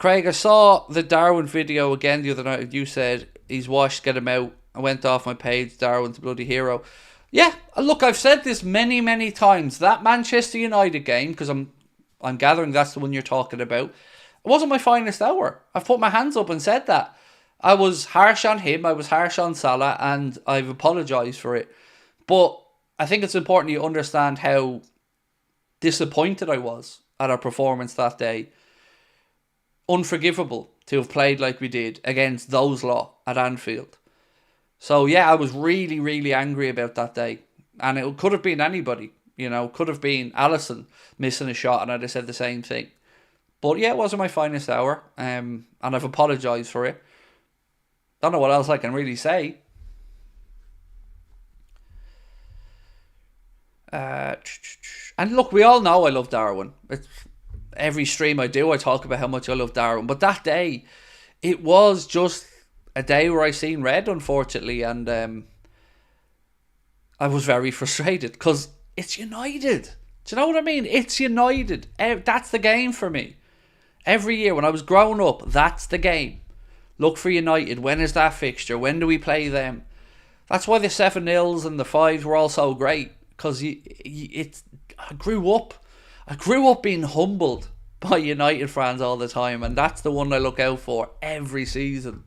Craig, I saw the Darwin video again the other night. You said he's washed, get him out. I went off my page, Darwin's a bloody hero. Yeah, look, I've said this many, many times. That Manchester United game, because I'm gathering that's the one you're talking about, it wasn't my finest hour. I've put my hands up and said that. I was harsh on him, I was harsh on Salah, and I've apologised for it. But I think it's important you understand how disappointed I was at our performance that day. Unforgivable to have played like we did against those lot at Anfield. So yeah, I was really, really angry about that day. And it could have been anybody, could have been Alisson missing a shot and I'd have said the same thing. But yeah, it wasn't my finest hour. And I've apologised for it. Don't know what else I can really say. And look, we all know I love Darwin. Every stream I do, I talk about how much I love Darwin. But that day, it was just a day where I seen red, unfortunately, and I was very frustrated because it's United. Do you know what I mean? It's United. That's the game for me. Every year when I was growing up, that's the game. Look for United. When is that fixture? When do we play them? That's why the 7-0s and the 5s were all so great, because I grew up being humbled by United fans all the time, and that's the one I look out for every season.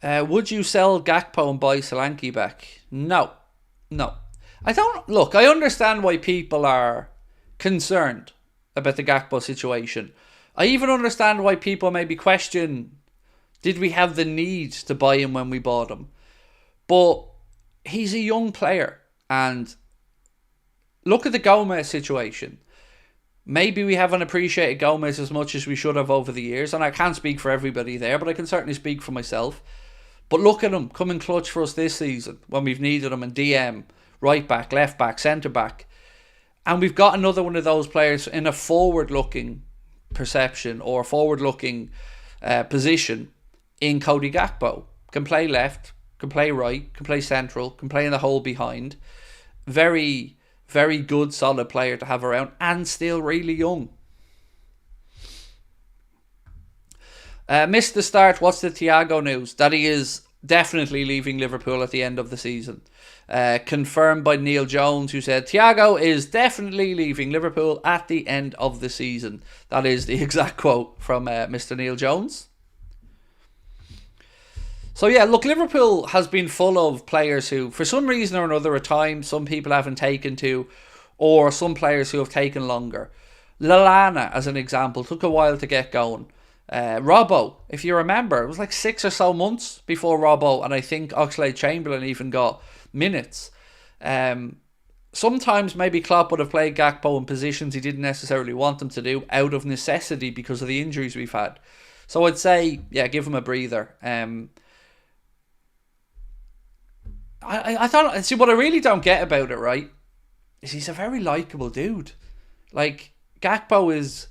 Would you sell Gakpo and buy Solanke back? No. I don't. Look, I understand why people are concerned about the Gakpo situation. I even understand why people maybe question, did we have the need to buy him when we bought him? But he's a young player, and look at the Gomez situation. Maybe we haven't appreciated Gomez as much as we should have over the years, and I can't speak for everybody there, but I can certainly speak for myself. But look at him coming clutch for us this season when we've needed him in DM, right back, left back, centre back. And we've got another one of those players in a forward-looking perception or forward-looking position in Cody Gakpo. Can play left, can play right, can play central, can play in the hole behind. Very, very good, solid player to have around, and still really young. Missed the start. What's the Thiago news? That he is definitely leaving Liverpool at the end of the season. Confirmed by Neil Jones, who said Thiago is definitely leaving Liverpool at the end of the season. That is the exact quote from Mr. Neil Jones. So yeah, look, Liverpool has been full of players who, for some reason or another, at times, some people haven't taken to, or some players who have taken longer. Lallana, as an example, took a while to get going. Robbo, if you remember, it was like 6 or so months before Robbo, and I think Oxlade-Chamberlain even got minutes. Sometimes maybe Klopp would have played Gakpo in positions he didn't necessarily want him to do out of necessity because of the injuries we've had. So I'd say, yeah, give him a breather. I thought, see, what I really don't get about it, right, is he's a very likeable dude. Like, Gakpo is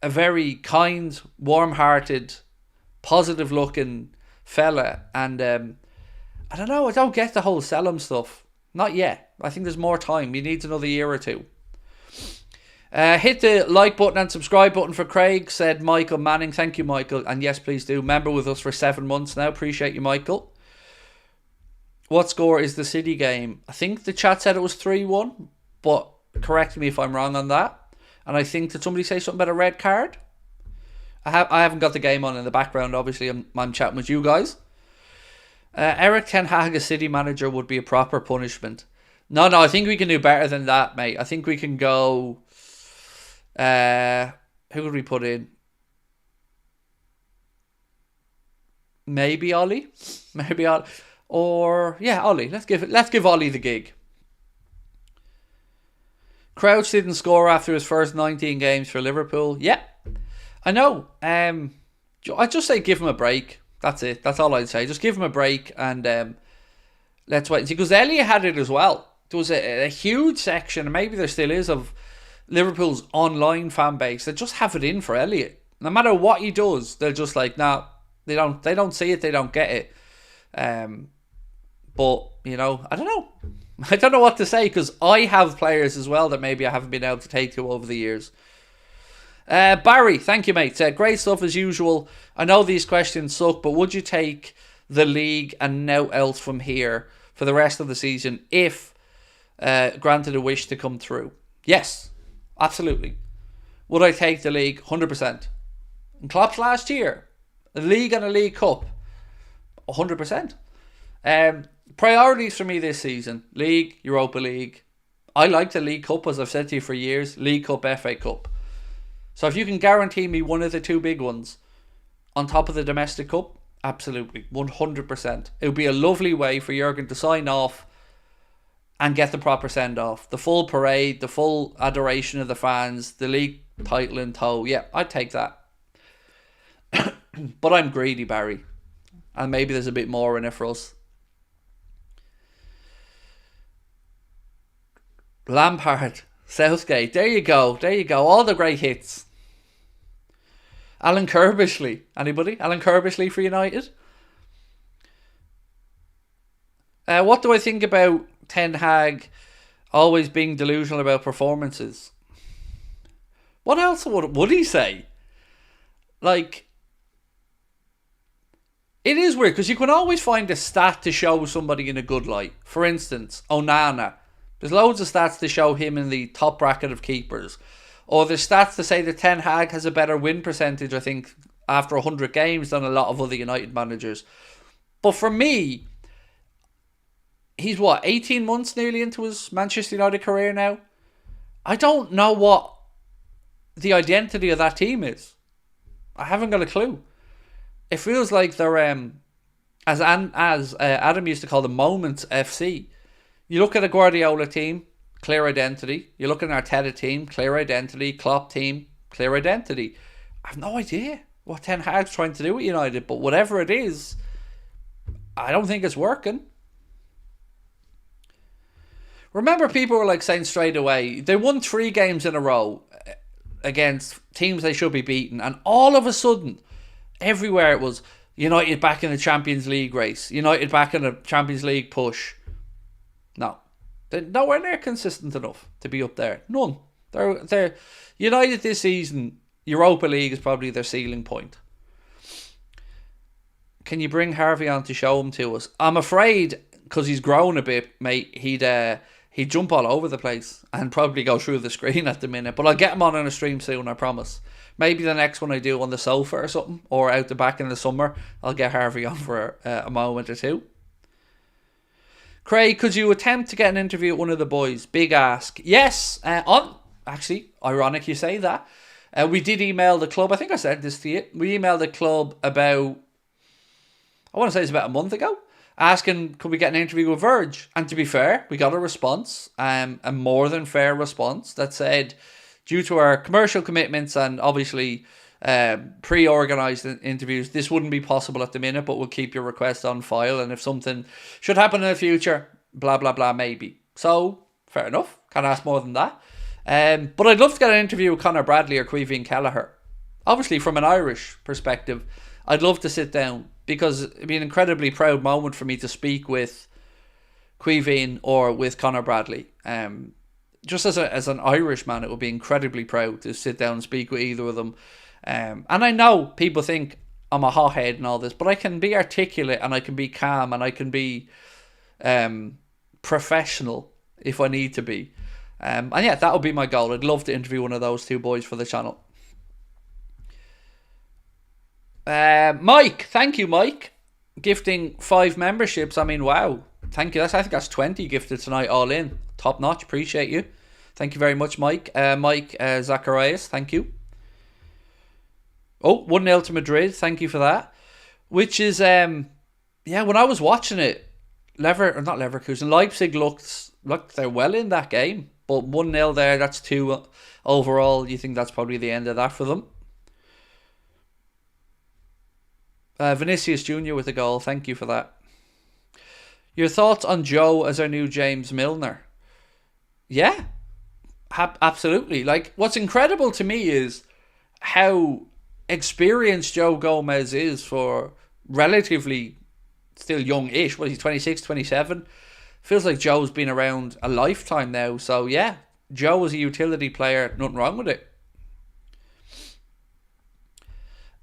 a very kind, warm-hearted, positive-looking fella, and I don't know, I don't get the whole sell him stuff. Not yet. I think there's more time. He needs another year or two. Hit the like button and subscribe button for Craig, said Michael Manning. Thank you, Michael. And yes, please do. Member with us for 7 months now. Appreciate you, Michael. What score is the City game? I think the chat said it was 3-1, but correct me if I'm wrong on that. And I think, did somebody say something about a red card? I haven't got the game on in the background, obviously. I'm chatting with you guys. Eric Ten Hag as City manager would be a proper punishment. No, I think we can do better than that, mate. I think we can go... who would we put in? Maybe Ollie? Maybe Ollie. Or, yeah, Ollie. Let's give Ollie the gig. Crouch didn't score after his first 19 games for Liverpool. Yeah, I know. I'd just say give him a break. That's it. That's all I'd say. Just give him a break and let's wait and see. Because Elliot had it as well. There was a huge section, and maybe there still is, of Liverpool's online fan base that just have it in for Elliot. No matter what he does, they're just like, nah, they don't see it, they don't get it. But, you know, I don't know. I don't know what to say, because I have players as well that maybe I haven't been able to take to over the years. Barry, thank you, mate. Great stuff as usual. I know these questions suck, but would you take the league and no else from here for the rest of the season if granted a wish to come through? Yes, absolutely. Would I take the league? 100%. And Klopp's last year, a league and a League Cup, 100%. Priorities for me this season: League, Europa League. I like the League Cup, as I've said to you for years. League Cup, FA Cup. So if you can guarantee me one of the two big ones on top of the domestic cup, absolutely, 100%. It would be a lovely way for Jurgen to sign off and get the proper send-off. The full parade, the full adoration of the fans, the league title in tow. Yeah, I'd take that. But I'm greedy, Barry. And maybe there's a bit more in it for us. Lampard, Southgate, there you go, all the great hits. Alan Kirbishley, anybody? Alan Kirbishley for United? What do I think about Ten Hag always being delusional about performances? What else would he say? Like, it is weird, because you can always find a stat to show somebody in a good light. For instance, Onana. There's loads of stats to show him in the top bracket of keepers. Or there's stats to say that Ten Hag has a better win percentage, I think, after 100 games than a lot of other United managers. But for me, he's 18 months nearly into his Manchester United career now? I don't know what the identity of that team is. I haven't got a clue. It feels like they're, as Adam used to call them, Moments FC. You look at a Guardiola team, clear identity. You look at an Arteta team, clear identity. Klopp team, clear identity. I have no idea what Ten Hag's trying to do with United, but whatever it is, I don't think it's working. Remember, people were like saying straight away, they won 3 games in a row against teams they should be beating, and all of a sudden, everywhere it was, United back in the Champions League race. United back in the Champions League push. No. They're nowhere near consistent enough to be up there. None. They're United this season, Europa League is probably their ceiling point. Can you bring Harvey on to show him to us? I'm afraid, because he's grown a bit, mate, he'd jump all over the place and probably go through the screen at the minute. But I'll get him on a stream soon, I promise. Maybe the next one I do on the sofa or something, or out the back in the summer, I'll get Harvey on for a moment or two. Craig, could you attempt to get an interview with one of the boys? Big ask. Yes, actually, ironic you say that. We did email the club. I think I said this to you. We emailed the club about, I want to say it's about a month ago, asking could we get an interview with Verge. And to be fair, we got a response, a more than fair response that said, due to our commercial commitments and obviously pre-organised interviews, this wouldn't be possible at the minute, but we'll keep your request on file. And if something should happen in the future, blah, blah, blah, maybe. So, fair enough. Can't ask more than that. But I'd love to get an interview with Conor Bradley or Caoimhín Kelleher. Obviously, from an Irish perspective, I'd love to sit down because it'd be an incredibly proud moment for me to speak with Caoimhín or with Conor Bradley. Just as an Irishman, it would be incredibly proud to sit down and speak with either of them. And I know people think I'm a hothead and all this, but I can be articulate and I can be calm and I can be professional if I need to be. And yeah, that would be my goal. I'd love to interview one of those two boys for the channel. Mike, thank you, Mike. Gifting 5 memberships. I mean, wow. Thank you. I think that's 20 gifted tonight, all in. Top notch. Appreciate you. Thank you very much, Mike. Mike Zacharias, thank you. Oh, 1-0 to Madrid. Thank you for that. Which is, when I was watching it, Leipzig looked they're well in that game. But 1-0 there, that's 2 overall. You think that's probably the end of that for them? Vinicius Jr. with a goal. Thank you for that. Your thoughts on Joe as our new James Milner? Yeah, absolutely. Like, what's incredible to me is how experienced Joe Gomez is for relatively still young-ish. He's 26, 27. Feels like Joe's been around a lifetime now. So, yeah, Joe is a utility player. Nothing wrong with it.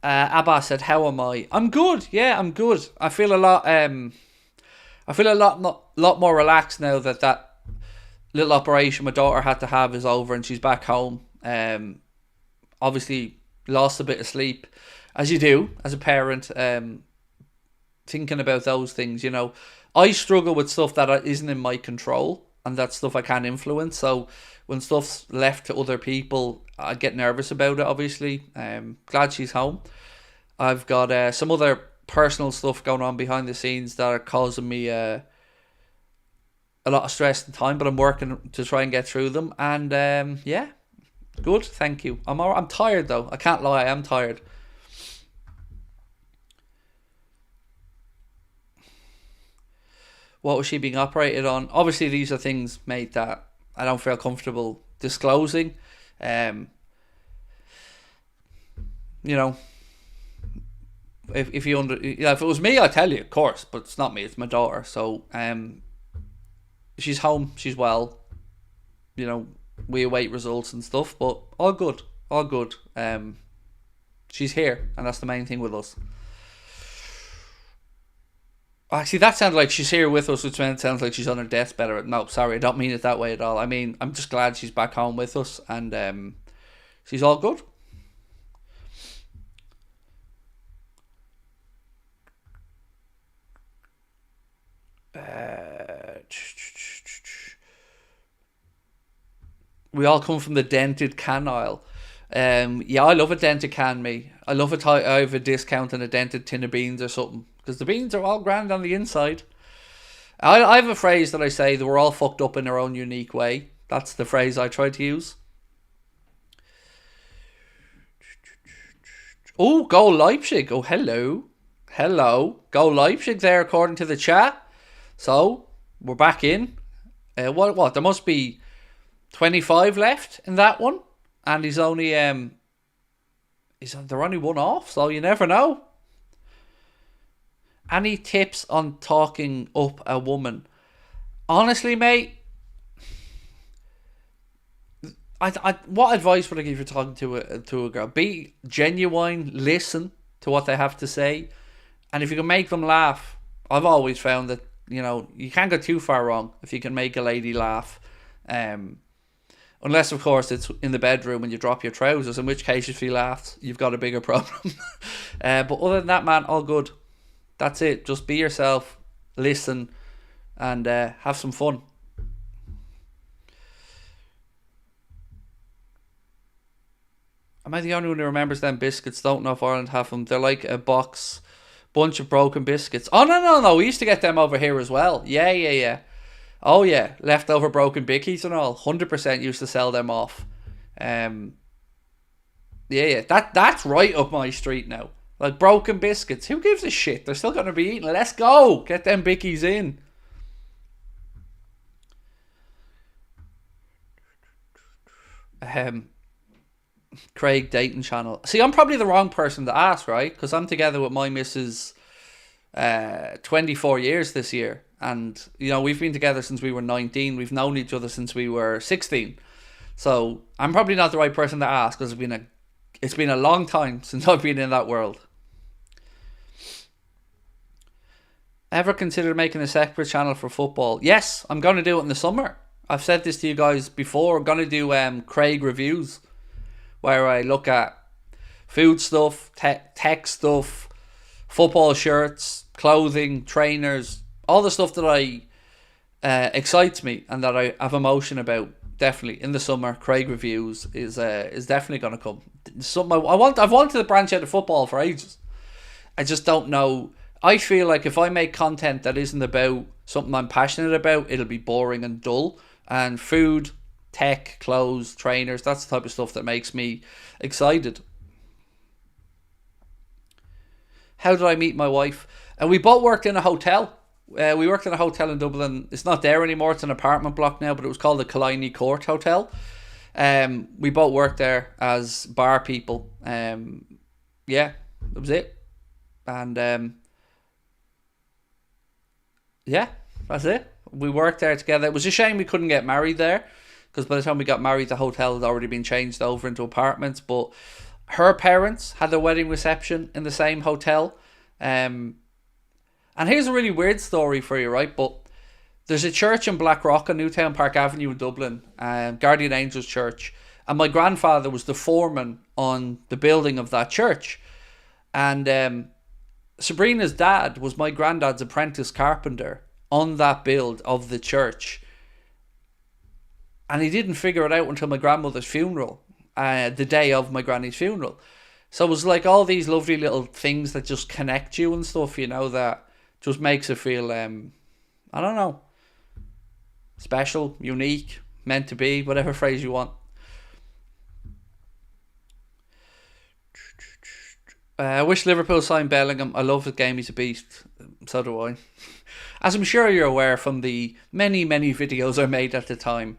Abbas said, "How am I?" I'm good. Yeah, I'm good. I feel a lot. Lot more relaxed now that little operation my daughter had to have is over and she's back home. Obviously lost a bit of sleep, as you do as a parent. Thinking about those things, I struggle with stuff that isn't in my control, and that's stuff I can't influence. So when stuff's left to other people, I get nervous about it, obviously. Glad she's home. I've got some other personal stuff going on behind the scenes that are causing me a lot of stress and time, but I'm working to try and get through them. And good, thank you. I'm tired though. I can't lie, I am tired. What was she being operated on? Obviously, these are things, mate, that I don't feel comfortable disclosing. If it was me, I'd tell you, of course, but it's not me, it's my daughter. So, she's home, she's well. We await results and stuff, but all good. She's here, and that's the main thing with us. Actually, that sounds like she's here with us, which sounds like she's on her deathbed. No, sorry, I don't mean it that way at all. I mean, I'm just glad she's back home with us, and she's all good. We all come from the dented can aisle. Yeah, I love a dented can, me. I love it. I have a discount on a dented tin of beans or something, because the beans are all grand on the inside. I have a phrase that I say that we're all fucked up in our own unique way. That's the phrase I try to use. Oh, go Leipzig. Oh, hello. Go Leipzig there, according to the chat. So, we're back in. What? There must be 25 left in that one. And he's only... they're only one off, so you never know. Any tips on talking up a woman? Honestly, mate, what advice would I give you talking to a girl? Be genuine, listen to what they have to say, and if you can make them laugh, I've always found that you can't go too far wrong if you can make a lady laugh. Unless, of course, it's in the bedroom and you drop your trousers, in which case, if she laughs, you've got a bigger problem. But other than that, man, all good. That's it. Just be yourself, listen, and have some fun. Am I the only one who remembers them biscuits? Don't know if Ireland have them. They're like a bunch of broken biscuits. Oh, no. We used to get them over here as well. Yeah. Oh, yeah. Leftover broken bickies and all. 100% used to sell them off. Yeah. That's right up my street now. Like broken biscuits. Who gives a shit? They're still going to be eaten. Let's go. Get them bickies in. Craig dating channel. See, I'm probably the wrong person to ask, right? Because I'm together with my missus 24 years this year. And, we've been together since we were 19. We've known each other since we were 16. So I'm probably not the right person to ask because it's been a long time since I've been in that world. Ever considered making a separate channel for football? Yes, I'm going to do it in the summer. I've said this to you guys before. I'm going to do Craig reviews, where I look at food stuff, tech stuff, football shirts, clothing, trainers, all the stuff that excites me and that I have emotion about. Definitely in the summer, Craig reviews is definitely going to come. Something I've wanted to branch out of football for ages. I just don't know. I feel like if I make content that isn't about something I'm passionate about, it'll be boring and dull. And food, tech, clothes, trainers, that's the type of stuff that makes me excited. How did I meet my wife? We both worked in a hotel. We worked in a hotel in Dublin. It's not there anymore. It's an apartment block now, but it was called the Killiney Court Hotel. We both worked there as bar people. Yeah, that was it. And yeah, that's it. We worked there together. It was a shame we couldn't get married there, because by the time we got married, the hotel had already been changed over into apartments. But her parents had their wedding reception in the same hotel. And here's a really weird story for you, right? But there's a church in Blackrock on Newtown Park Avenue in Dublin, Guardian Angels Church. And my grandfather was the foreman on the building of that church. And Sabrina's dad was my granddad's apprentice carpenter on that build of the church. And he didn't figure it out until my grandmother's funeral, the day of my granny's funeral. So it was like all these lovely little things that just connect you and stuff, that just makes it feel, I don't know, special, unique, meant to be, whatever phrase you want. I wish Liverpool signed Bellingham. I love the game. He's a beast. So do I. As I'm sure you're aware from the many, many videos I made at the time.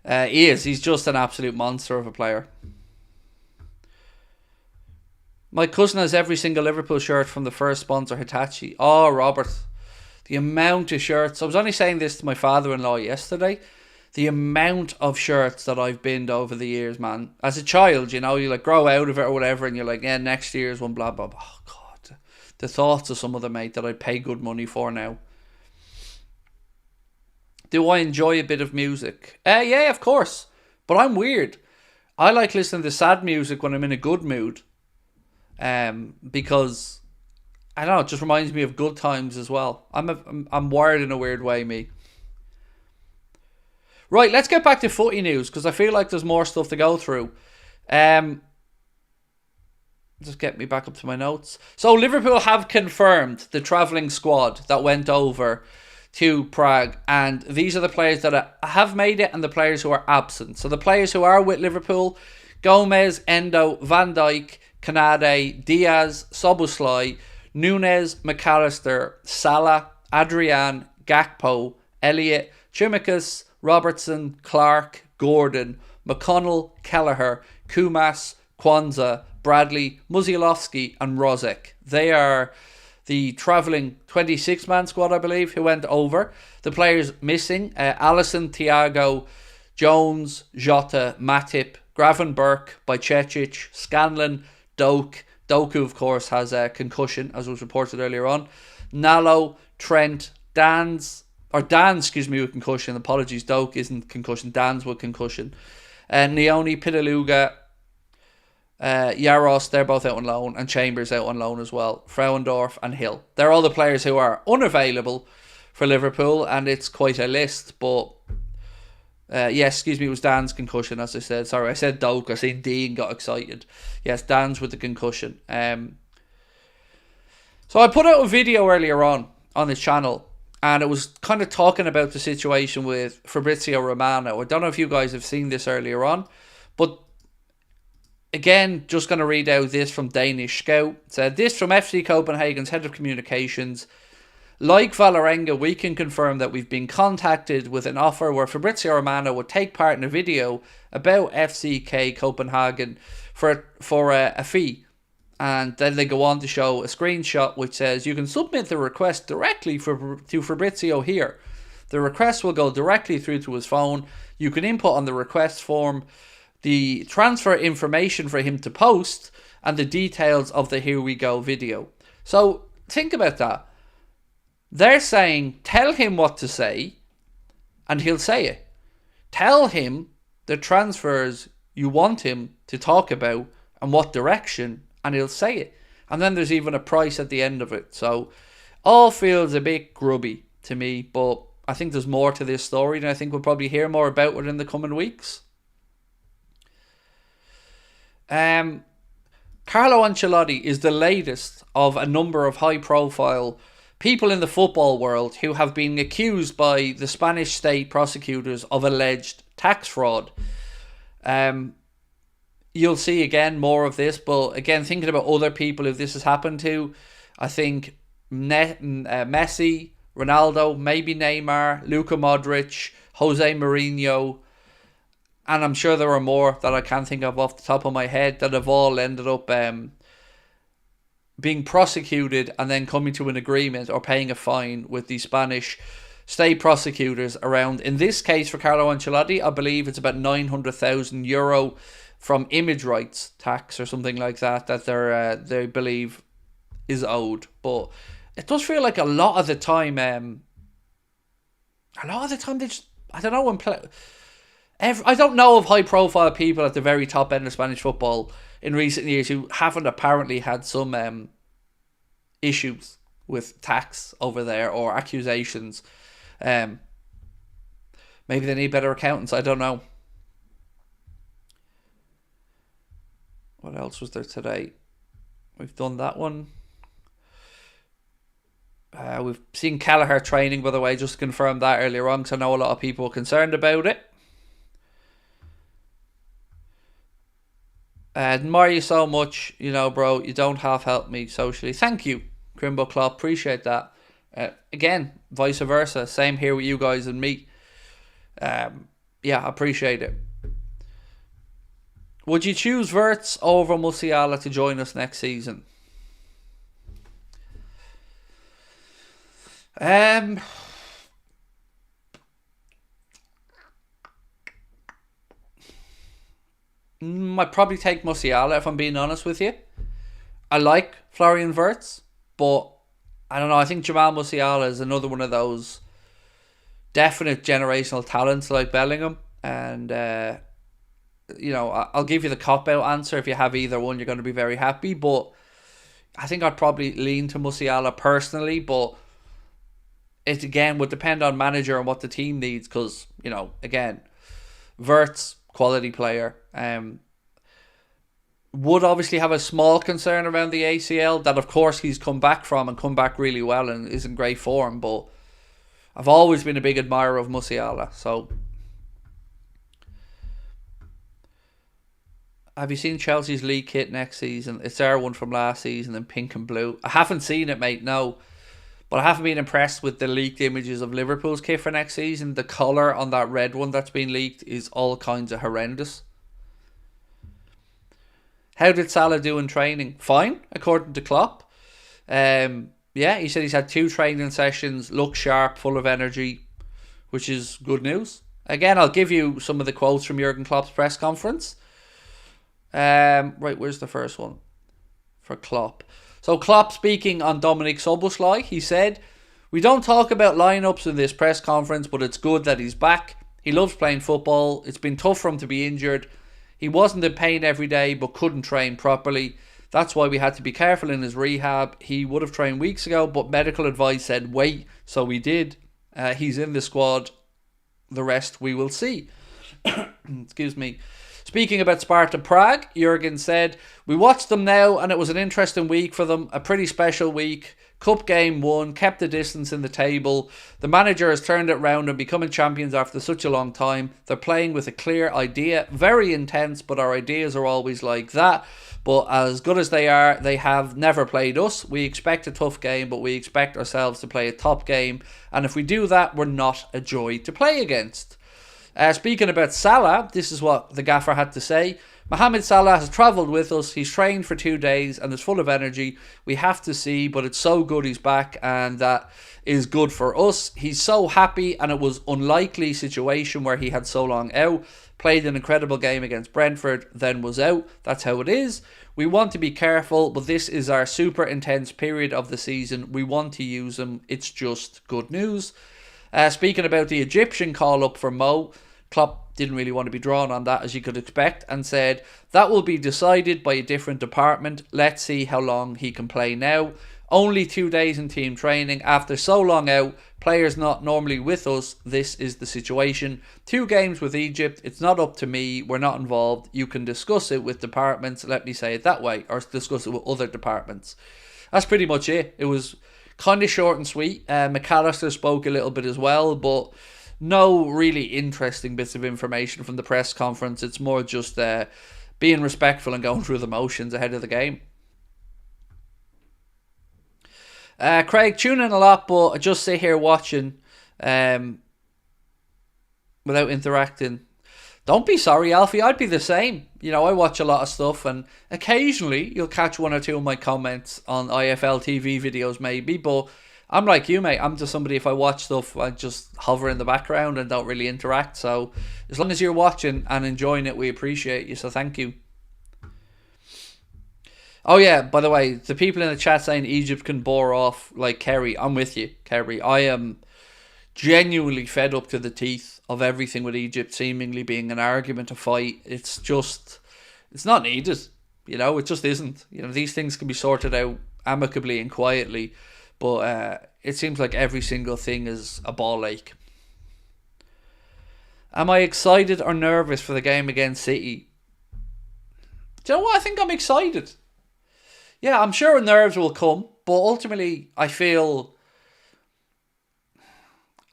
He's just an absolute monster of a player. My cousin has every single Liverpool shirt from the first sponsor, Hitachi. Oh, Robert. The amount of shirts. I was only saying this to my father-in-law yesterday. The amount of shirts that I've binned over the years, man. As a child, you grow out of it or whatever, and you're like, yeah, next year's one, blah, blah, blah. Oh, God. The thoughts of some of them, mate, that I'd pay good money for now. Do I enjoy a bit of music? Yeah, of course. But I'm weird. I like listening to sad music when I'm in a good mood. Because, I don't know, it just reminds me of good times as well. I'm wired in a weird way, me. Right, let's get back to footy news, because I feel like there's more stuff to go through. Just get me back up to my notes. So Liverpool have confirmed the travelling squad that went over to Prague, and these are the players that have made it and the players who are absent. So the players who are with Liverpool: Gomez, Endo, Van Dijk, Kanade, Diaz, Soboslai, Nunes, McAllister, Salah, Adrian, Gakpo, Elliott, Chimikas, Robertson, Clark, Gordon, McConnell, Kelleher, Kumas, Kwanzaa, Bradley, Musialowski and Rozek. They are the travelling 26-man squad, I believe, who went over. The players missing, Alisson, Thiago, Jones, Jota, Matip, Gravenberch, Bajcetic, Scanlon, Doku, of course, has a concussion, as was reported earlier on. Nalo, Trent, Dan's with concussion. Apologies, Doak isn't concussion. Dan's with concussion. Neoni, Pitaluga, Yaros, they're both out on loan, and Chambers out on loan as well. Frauendorf and Hill. They're all the players who are unavailable for Liverpool, and it's quite a list, but it was Dan's concussion, as I said. Sorry, I said Doak. I seen Dean got excited. Yes, Dan's with the concussion. So I put out a video earlier on this channel, and it was kind of talking about the situation with Fabrizio Romano. I don't know if you guys have seen this earlier on, but again, just going to read out this from Danish Scout. It said, this from FC Copenhagen's head of communications. Like Valerenga, we can confirm that we've been contacted with an offer where Fabrizio Romano would take part in a video about FCK Copenhagen for a fee. And then they go on to show a screenshot which says, you can submit the request directly to Fabrizio here. The request will go directly through to his phone. You can input on the request form the transfer information for him to post and the details of the Here We Go video. So think about that. They're saying, tell him what to say, and he'll say it. Tell him the transfers you want him to talk about and what direction, and he'll say it. And then there's even a price at the end of it. So all feels a bit grubby to me, but I think there's more to this story, and I think we'll probably hear more about it in the coming weeks. Carlo Ancelotti is the latest of a number of high-profile people in the football world who have been accused by the Spanish state prosecutors of alleged tax fraud. You'll see again more of this, but again, thinking about other people who this has happened to, I think Messi, Ronaldo, maybe Neymar, Luka Modric, Jose Mourinho, and I'm sure there are more that I can't think of off the top of my head that have all ended up being prosecuted and then coming to an agreement or paying a fine with the Spanish state prosecutors around, in this case for Carlo Ancelotti, I believe it's about €900,000 from image rights tax or something like that they believe is owed. But it does feel like a lot of the time they just, I don't know, I don't know of high profile people at the very top end of Spanish football in recent years who haven't apparently had some issues with tax over there or accusations. Maybe they need better accountants, I don't know. What else was there today? We've done that one. We've seen Kelleher training, by the way, just to confirm that earlier on, because I know a lot of people were concerned about it. Admire you so much, bro. You don't half help me socially. Thank you, Crimbo Klopp. Appreciate that. Again, vice versa. Same here with you guys and me. Yeah, appreciate it. Would you choose Wirtz over Musiala to join us next season? I'd probably take Musiala if I'm being honest with you. I like Florian Wirtz, but I don't know. I think Jamal Musiala is another one of those definite generational talents like Bellingham, and I'll give you the cop-out answer. If you have either one, you're going to be very happy, but I think I'd probably lean to Musiala personally, but it again would depend on manager and what the team needs, because, again, Wirtz, quality player, would obviously have a small concern around the ACL that of course he's come back from and come back really well and is in great form, but I've always been a big admirer of Musiala. So have you seen Chelsea's league kit next season? It's their one from last season in pink and blue. I haven't seen it, mate, no. But I haven't been impressed with the leaked images of Liverpool's kit for next season. The colour on that red one that's been leaked is all kinds of horrendous. How did Salah do in training? Fine, according to Klopp. Yeah, he said he's had 2 training sessions, looks sharp, full of energy, which is good news. Again, I'll give you some of the quotes from Jurgen Klopp's press conference. Right, where's the first one? For Klopp. So Klopp speaking on Dominic Szoboszlai, he said, "We don't talk about lineups in this press conference, but it's good that he's back. He loves playing football. It's been tough for him to be injured. He wasn't in pain every day, but couldn't train properly. That's why we had to be careful in his rehab. He would have trained weeks ago, but medical advice said wait, so we did. He's in the squad. The rest we will see." Excuse me. Speaking about Sparta Prague, Jurgen said, "We watched them now and it was an interesting week for them, a pretty special week. Cup game won, kept the distance in the table. The manager has turned it round and becoming champions after such a long time. They're playing with a clear idea, very intense, but our ideas are always like that. But as good as they are, they have never played us. We expect a tough game, but we expect ourselves to play a top game. And if we do that, we're not a joy to play against." Speaking about Salah, this is what the gaffer had to say. "Mohamed Salah has travelled with us. He's trained for 2 days and is full of energy. We have to see, but it's so good he's back, and that is good for us. He's so happy, and it was unlikely situation where he had so long out. Played an incredible game against Brentford, then was out. That's how it is. We want to be careful, but this is our super intense period of the season. We want to use him. It's just good news." Speaking about the Egyptian call-up for Mo, Klopp didn't really want to be drawn on that, as you could expect, and said, "That will be decided by a different department. Let's see how long he can play now. Only 2 days in team training. After so long out, players not normally with us, this is the situation. 2 games with Egypt. It's not up to me. We're not involved. You can discuss it with departments, let me say it that way, or discuss it with other departments." That's pretty much it. It was kind of short and sweet. McAllister spoke a little bit as well, but no really interesting bits of information from the press conference. It's more just being respectful and going through the motions ahead of the game. Craig, tune in a lot, but I just sit here watching without interacting. Don't be sorry, Alfie. I'd be the same. You know, I watch a lot of stuff, and occasionally you'll catch 1 or 2 of my comments on IFL TV videos maybe, but I'm like you, mate. I'm just somebody, if I watch stuff, I just hover in the background and don't really interact. So as long as you're watching and enjoying it, we appreciate you. So thank you. Oh yeah, by the way, the people in the chat saying Egypt can bore off like Kerry. I'm with you, Kerry. I am genuinely fed up to the teeth of everything with Egypt seemingly being an argument, a fight. It's not needed. You know, it just isn't. You know, these things can be sorted out amicably and quietly. But it seems like every single thing is a ball ache. Am I excited or nervous for the game against City? Do you know what? I think I'm excited. Yeah, I'm sure nerves will come, but ultimately I feel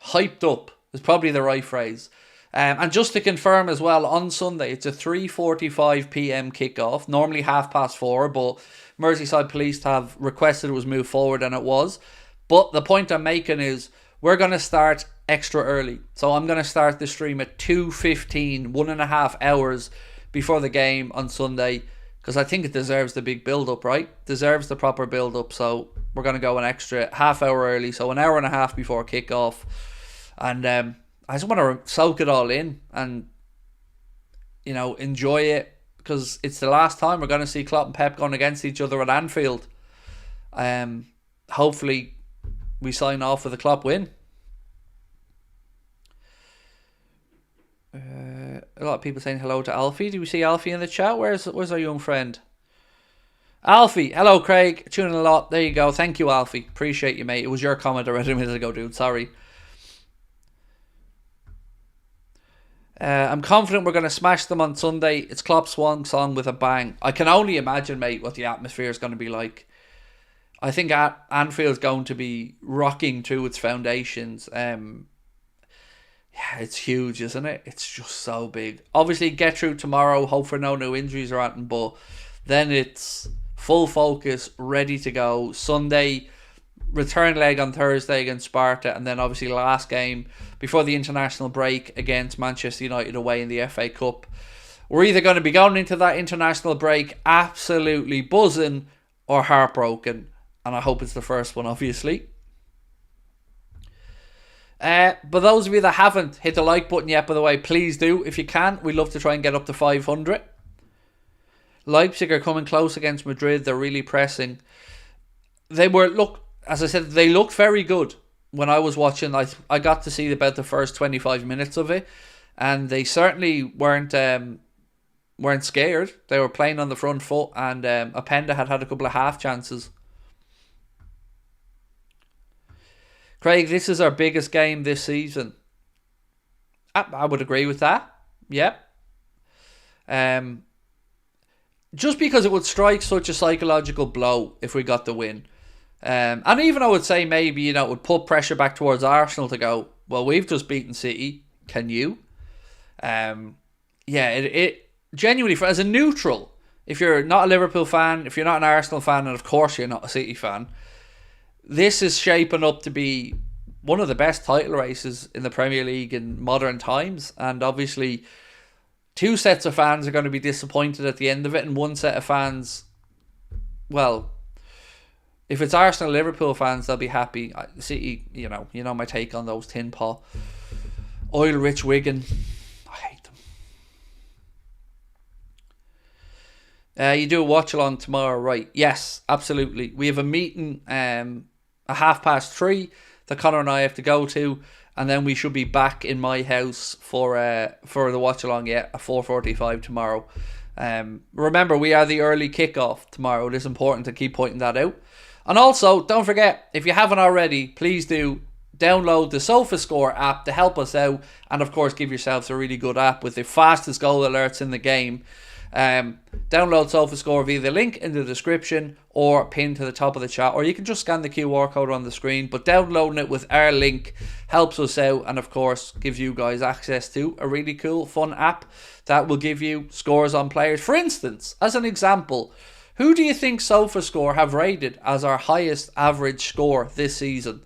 hyped up is probably the right phrase. And just to confirm as well, on Sunday it's a 3:45 p.m. kickoff, normally 4:30, but Merseyside Police have requested it was moved forward, and it was. But the point I'm making is we're going to start extra early. So I'm going to start the stream at 2:15, 1.5 hours before the game on Sunday, because I think it deserves the big build-up, right? Deserves the proper build-up. So we're going to go an extra half hour early, so 1.5 hours before kickoff. And I just want to soak it all in and, you know, enjoy it, because it's the last time we're going to see Klopp and Pep going against each other at Anfield. Hopefully we sign off with a Klopp win. A lot of people saying hello to Alfie. Do we see Alfie in the chat? Where's our young friend? Alfie. Hello, Craig. Tuning a lot. There you go. Thank you, Alfie. Appreciate you, mate. It was your comment I read a minute ago, dude. Sorry. I'm confident we're going to smash them on Sunday. It's Klopp's swan song with a bang. I can only imagine, mate, what the atmosphere is going to be like. I think Anfield's going to be rocking to its foundations. Yeah, it's huge, isn't it? It's just so big. Obviously, get through tomorrow. Hope for no new injuries or anything. But then it's full focus, ready to go. Sunday, return leg on Thursday against Sparta. And then obviously last game before the international break against Manchester United away in the FA Cup. We're either going to be going into that international break absolutely buzzing or heartbroken. And I hope it's the first one, obviously. But those of you that haven't hit the like button yet, by the way, please do. If you can, we'd love to try and get up to 500. Leipzig are coming close against Madrid. They're really pressing. As I said, they looked very good when I was watching. I got to see about the first 25 minutes of it, and they certainly weren't scared. They were playing on the front foot, and Openda had a couple of half chances. Craig, this is our biggest game this season. I would agree with that. Yep. Just because it would strike such a psychological blow if we got the win. And even I would say maybe, it would put pressure back towards Arsenal to go, well, we've just beaten City. Can you? It genuinely, as a neutral, if you're not a Liverpool fan, if you're not an Arsenal fan, and of course you're not a City fan, this is shaping up to be one of the best title races in the Premier League in modern times. And obviously, two sets of fans are going to be disappointed at the end of it, and one set of fans, well, if it's Arsenal Liverpool fans, they'll be happy. City, you know my take on those tin pot, oil-rich Wigan. I hate them. You do a watch-along tomorrow, right? Yes, absolutely. We have a meeting at 3:30 that Connor and I have to go to, and then we should be back in my house for the watch-along at 4:45 tomorrow. Remember, we are the early kickoff tomorrow. It is important to keep pointing that out. And also, don't forget, if you haven't already, please do download the SofaScore app to help us out. And of course, give yourselves a really good app with the fastest goal alerts in the game. Download SofaScore via the link in the description or pinned to the top of the chat. Or you can just scan the QR code on the screen. But downloading it with our link helps us out. And of course, gives you guys access to a really cool, fun app that will give you scores on players. For instance, as an example, who do you think SofaScore have rated as our highest average score this season?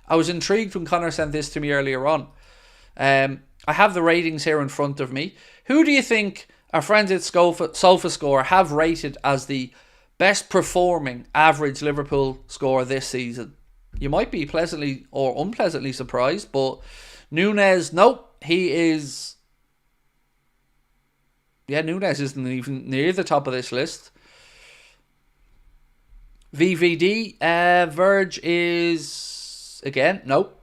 I was intrigued when Connor sent this to me earlier on. I have the ratings here in front of me. Who do you think our friends at SofaScore have rated as the best performing average Liverpool score this season? You might be pleasantly or unpleasantly surprised, but Nunez, nope, he is... Yeah, Nunez isn't even near the top of this list. VVD, Verge is, again, nope,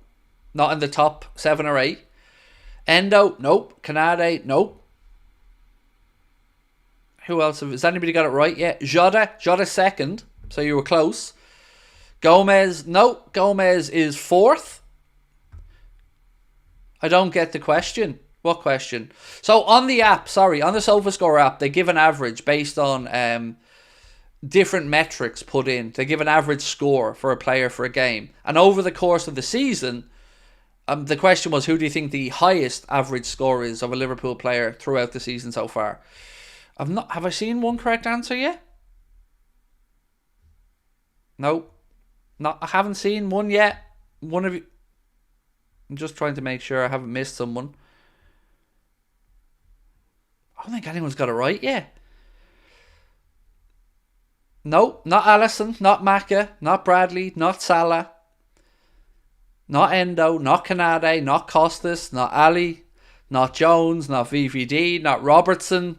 not in the top 7 or 8. Endo, nope. Canade, nope. Who else? Has anybody got it right yet? Jota second, so you were close. Gomez, nope. Gomez is 4th. I don't get the question. What question? So on the app, on the SofaScore app, they give an average based on different metrics put in. They give an average score for a player for a game. And over the course of the season, the question was, who do you think the highest average score is of a Liverpool player throughout the season so far? Have I seen one correct answer yet? No. I haven't seen one yet. One of you... I'm just trying to make sure I haven't missed someone. I don't think anyone's got it right yet. No, not Alisson, not Maka, not Bradley, not Salah, not Endo, not Canade, not Costas, not Ali, not Jones, not VVD, not Robertson,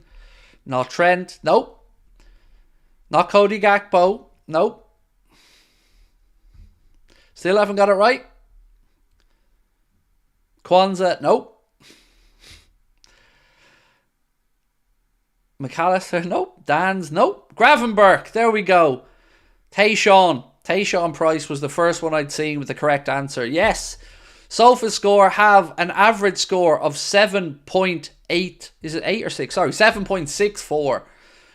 not Trent, nope. Not Cody Gakpo, nope. Still haven't got it right. Kwanzaa, nope. McAllister, nope. Dan's, nope. Gravenberch, there we go. Tayshaun Price was the first one I'd seen with the correct answer. Yes, SofaScore have an average score of 7.8. Is it 8 or 6? Sorry, 7.64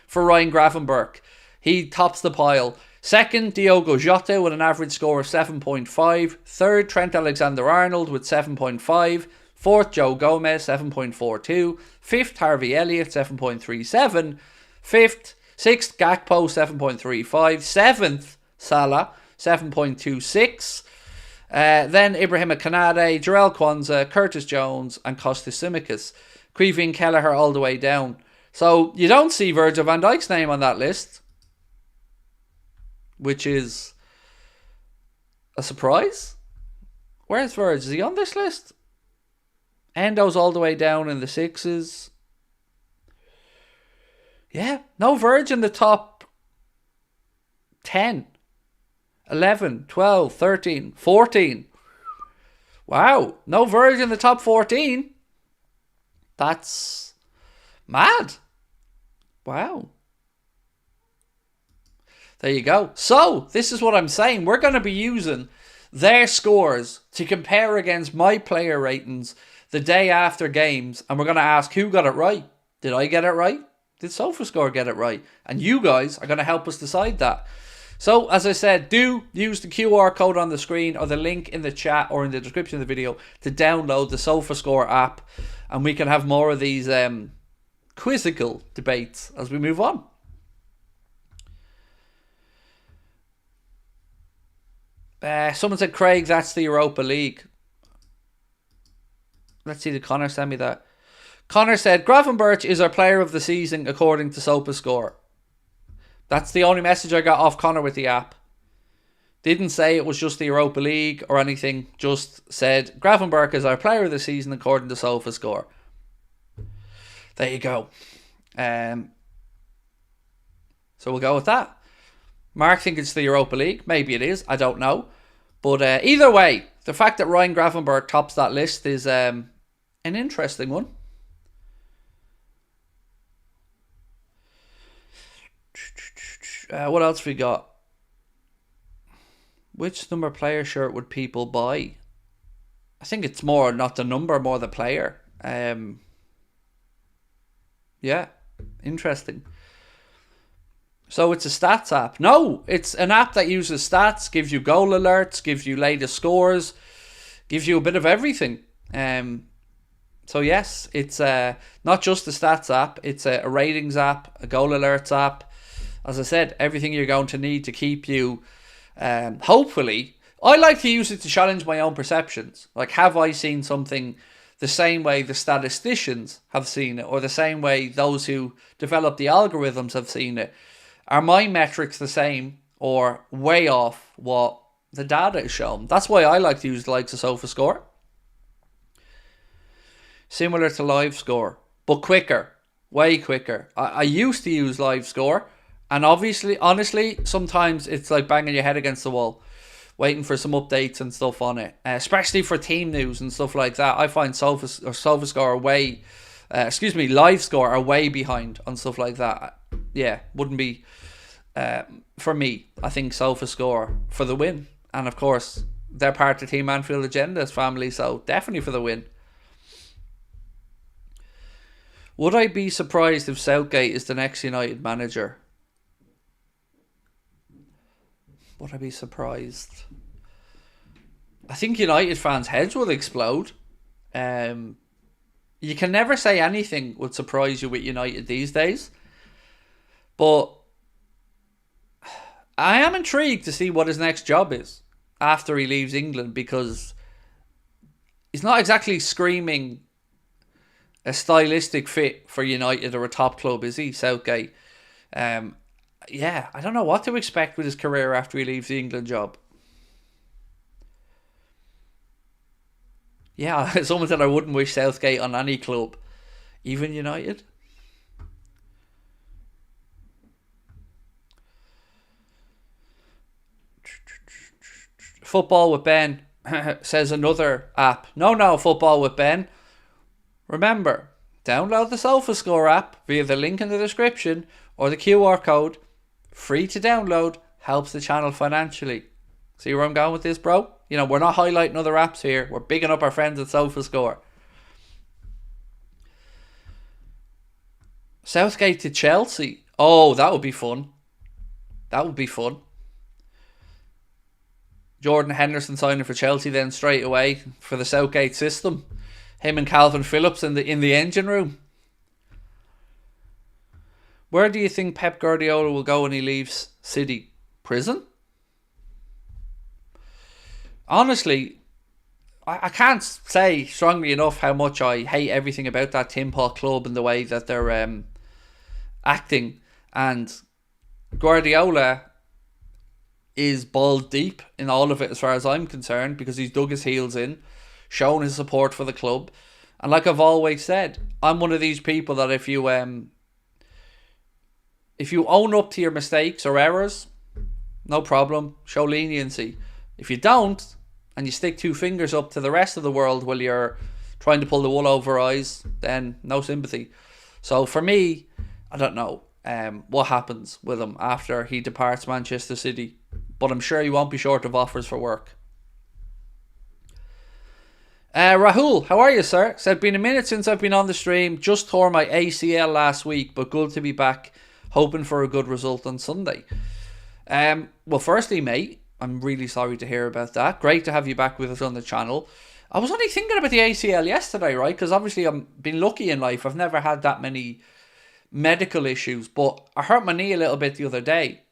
for Ryan Gravenberch. He tops the pile. Second, Diogo Jota with an average score of 7.5. Third, Trent Alexander-Arnold with 7.5. Fourth, Joe Gomez, 7.42. Fifth, Harvey Elliott, 7.37. Sixth, Gakpo, 7.35. Seventh, Salah, 7.26. Then Ibrahima Canade, Jarell Kwanzaa, Curtis Jones, and Kostas Tsimikas. Quevin Kelleher all the way down. So you don't see Virgil van Dijk's name on that list, which is a surprise. Where's Verge? Is he on this list? Endo's all the way down in the 6s. Yeah, no Verge in the top 10, 11, 12, 13, 14. Wow, no Verge in the top 14. That's mad. Wow. There you go. So, this is what I'm saying. We're going to be using their scores to compare against my player ratings the day after games. And we're going to ask who got it right. Did I get it right? Did SofaScore get it right? And you guys are going to help us decide that. So, as I said, do use the QR code on the screen or the link in the chat or in the description of the video to download the SofaScore app. And we can have more of these quizzical debates as we move on. Someone said, Craig, that's the Europa League. Let's see, did Connor send me that? Connor said, Gravenberch is our player of the season according to SofaScore. That's the only message I got off Connor with the app. Didn't say it was just the Europa League or anything. Just said, Gravenberch is our player of the season according to SofaScore. There you go. So we'll go with that. Mark thinks it's the Europa League. Maybe it is. I don't know. But either way, the fact that Ryan Gravenberch tops that list is an interesting one. What else we got? Which number player shirt would people buy? I think it's more not the number, more the player. Yeah, interesting. So it's a stats app. No, it's an app that uses stats, gives you goal alerts, gives you latest scores, gives you a bit of everything. So yes, it's not just a stats app. It's a ratings app, a goal alerts app. As I said, everything you're going to need to keep you, hopefully. I like to use it to challenge my own perceptions. Like, have I seen something the same way the statisticians have seen it, or the same way those who develop the algorithms have seen it? Are my metrics the same or way off what the data is shown? That's why I like to use the likes of SofaScore. Similar to LiveScore, but quicker, way quicker. I used to use LiveScore, and honestly, sometimes it's like banging your head against the wall, waiting for some updates and stuff on it, especially for team news and stuff like that. I find LiveScore are way behind on stuff like that. Yeah, wouldn't be for me. I think SofaScore for the win, and of course they're part of Team Anfield Agenda's family, so definitely for the win. Would I be surprised if Southgate is the next United manager? Would I be surprised? I think United fans' heads will explode. You can never say anything would surprise you with United these days. But I am intrigued to see what his next job is after he leaves England, because he's not exactly screaming a stylistic fit for United or a top club, is he, Southgate? Yeah, I don't know what to expect with his career after he leaves the England job. Yeah, someone said I wouldn't wish Southgate on any club, even United. Football with Ben says another app. No, Football with Ben. Remember, download the SofaScore app via the link in the description or the QR code. Free to download, helps the channel financially. See where I'm going with this, bro? You know, we're not highlighting other apps here. We're bigging up our friends at SofaScore. Southgate to Chelsea. Oh, that would be fun. That would be fun. Jordan Henderson signing for Chelsea then straight away for the Southgate system. Him and Calvin Phillips in the engine room. Where do you think Pep Guardiola will go when he leaves City? Prison? Honestly, I can't say strongly enough how much I hate everything about that Tin Pot Club and the way that they're acting. And Guardiola, is balls deep in all of it as far as I'm concerned, because he's dug his heels in, shown his support for the club. And like I've always said, I'm one of these people that if you own up to your mistakes or errors, no problem, show leniency. If you don't, and you stick two fingers up to the rest of the world while you're trying to pull the wool over eyes, then no sympathy. So for me, I don't know what happens with him after he departs Manchester City, but I'm sure he won't be short of offers for work. Rahul, how are you, sir? Said, been a minute since I've been on the stream. Just tore my ACL last week, but good to be back. Hoping for a good result on Sunday. Well, firstly, mate, I'm really sorry to hear about that. Great to have you back with us on the channel. I was only thinking about the ACL yesterday, right? Because obviously I've been lucky in life. I've never had that many medical issues, but I hurt my knee a little bit the other day.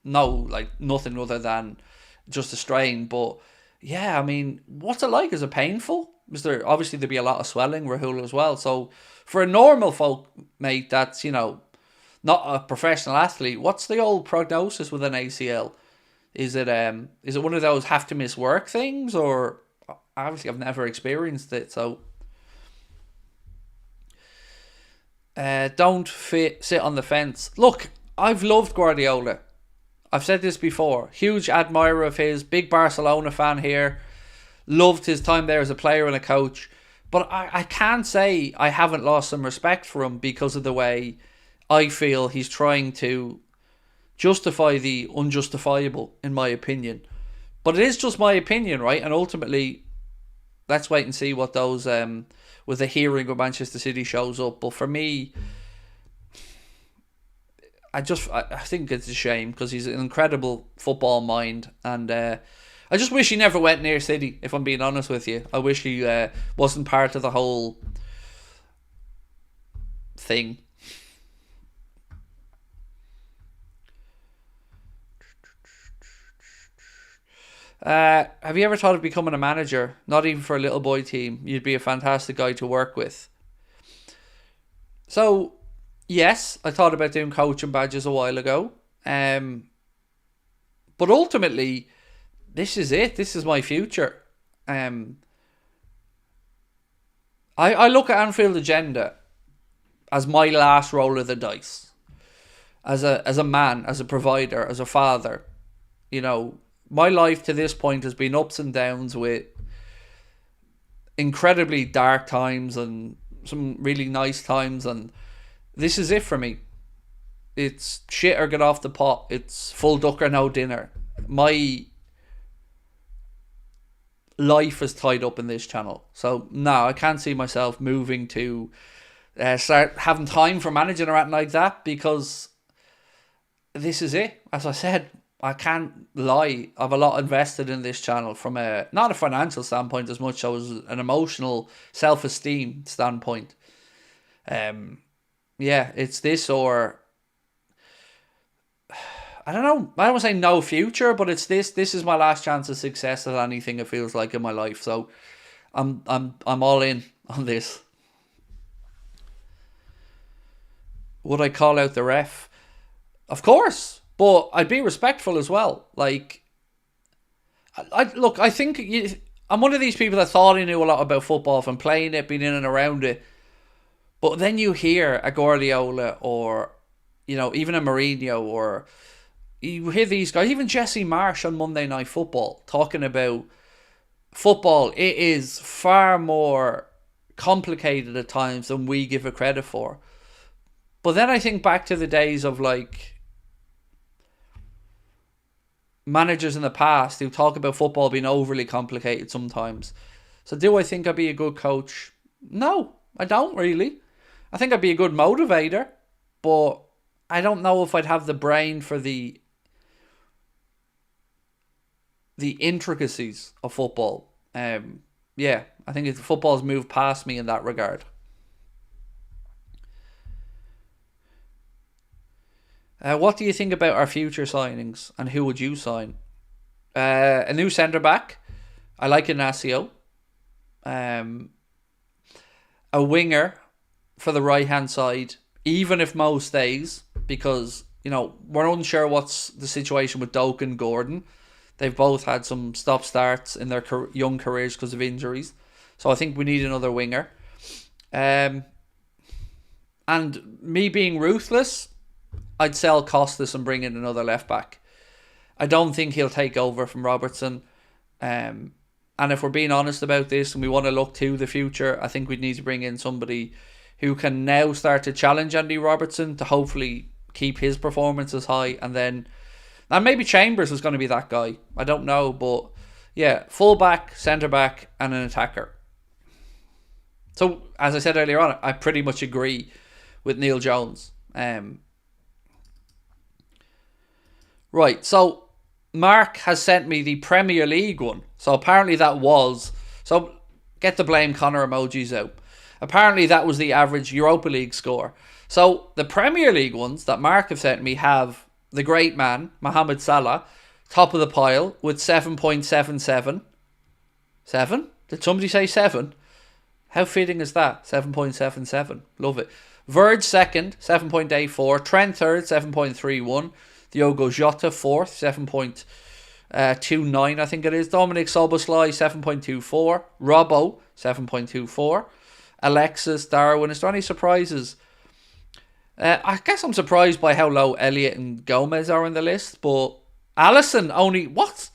No, like nothing other than just a strain. But yeah, I mean, what's it like? Is it painful? Obviously there'd be a lot of swelling, Rahul, as well. So for a normal folk, mate, that's, not a professional athlete, what's the old prognosis with an ACL? Is it one of those have to miss work things, or obviously I've never experienced it, so don't sit on the fence. Look, I've loved Guardiola. I've said this before. Huge admirer of his, big Barcelona fan here. Loved his time there as a player and a coach. But I can't say I haven't lost some respect for him because of the way I feel he's trying to justify the unjustifiable, in my opinion. But it is just my opinion, right? And ultimately, let's wait and see what those with the hearing of Manchester City shows up. But for me, I think it's a shame because he's an incredible football mind, and I just wish he never went near City, if I'm being honest with you. I wish he wasn't part of the whole thing. Have you ever thought of becoming a manager? Not even for a little boy team. You'd be a fantastic guy to work with. So, yes, I thought about doing coaching badges a while ago. But ultimately, this is it. This is my future. I look at Anfield Agenda as my last roll of the dice. As a man, as a provider, as a father. My life to this point has been ups and downs with incredibly dark times and some really nice times, and this is it for me. It's shit or get off the pot. It's full duck or no dinner. My life is tied up in this channel. So no, I can't see myself moving to start having time for managing or anything like that, because this is it. As I said, I can't lie. I have a lot invested in this channel from not a financial standpoint as much as an emotional self-esteem standpoint. Yeah, it's this or I don't know. I don't want to say no future, but it's this. This is my last chance of success at anything, it feels like, in my life. So I'm all in on this. Would I call out the ref? Of course. But I'd be respectful as well. Like, I think I'm one of these people that thought he knew a lot about football from playing it, being in and around it. But then you hear a Guardiola or, even a Mourinho, or you hear these guys, even Jesse Marsh on Monday Night Football, talking about football. It is far more complicated at times than we give it credit for. But then I think back to the days of, like, managers in the past who talk about football being overly complicated sometimes. So do I think I'd be a good coach? No, I don't really. I think I'd be a good motivator, but I don't know if I'd have the brain for the intricacies of football. Yeah, I think football's moved past me in that regard. What do you think about our future signings, and who would you sign? A new centre-back. I like Inacio. A winger for the right-hand side, even if Mo stays, because we're unsure what's the situation with Doak and Gordon. They've both had some stop-starts in their young careers because of injuries. So I think we need another winger. And me being ruthless, I'd sell Costas and bring in another left-back. I don't think he'll take over from Robertson. And if we're being honest about this and we want to look to the future, I think we'd need to bring in somebody who can now start to challenge Andy Robertson to hopefully keep his performances high. And maybe Chambers is going to be that guy. I don't know, but yeah, full-back, centre-back and an attacker. So, as I said earlier on, I pretty much agree with Neil Jones. Right, so Mark has sent me the Premier League one. So apparently that was... So get the blame Connor emojis out. Apparently that was the average Europa League score. So the Premier League ones that Mark have sent me have the great man, Mohamed Salah, top of the pile with 7.77. 7? Did somebody say 7? How fitting is that? 7.77. Love it. Verge second, 7.84. Trent third, 7.31. Diogo Jota fourth, 7.29 I think it is. Dominic Soboslai, 7.24. Robbo, 7.24. Alexis, Darwin. Is there any surprises? I guess I'm surprised by how low Elliott and Gomez are in the list, but Alisson only... What?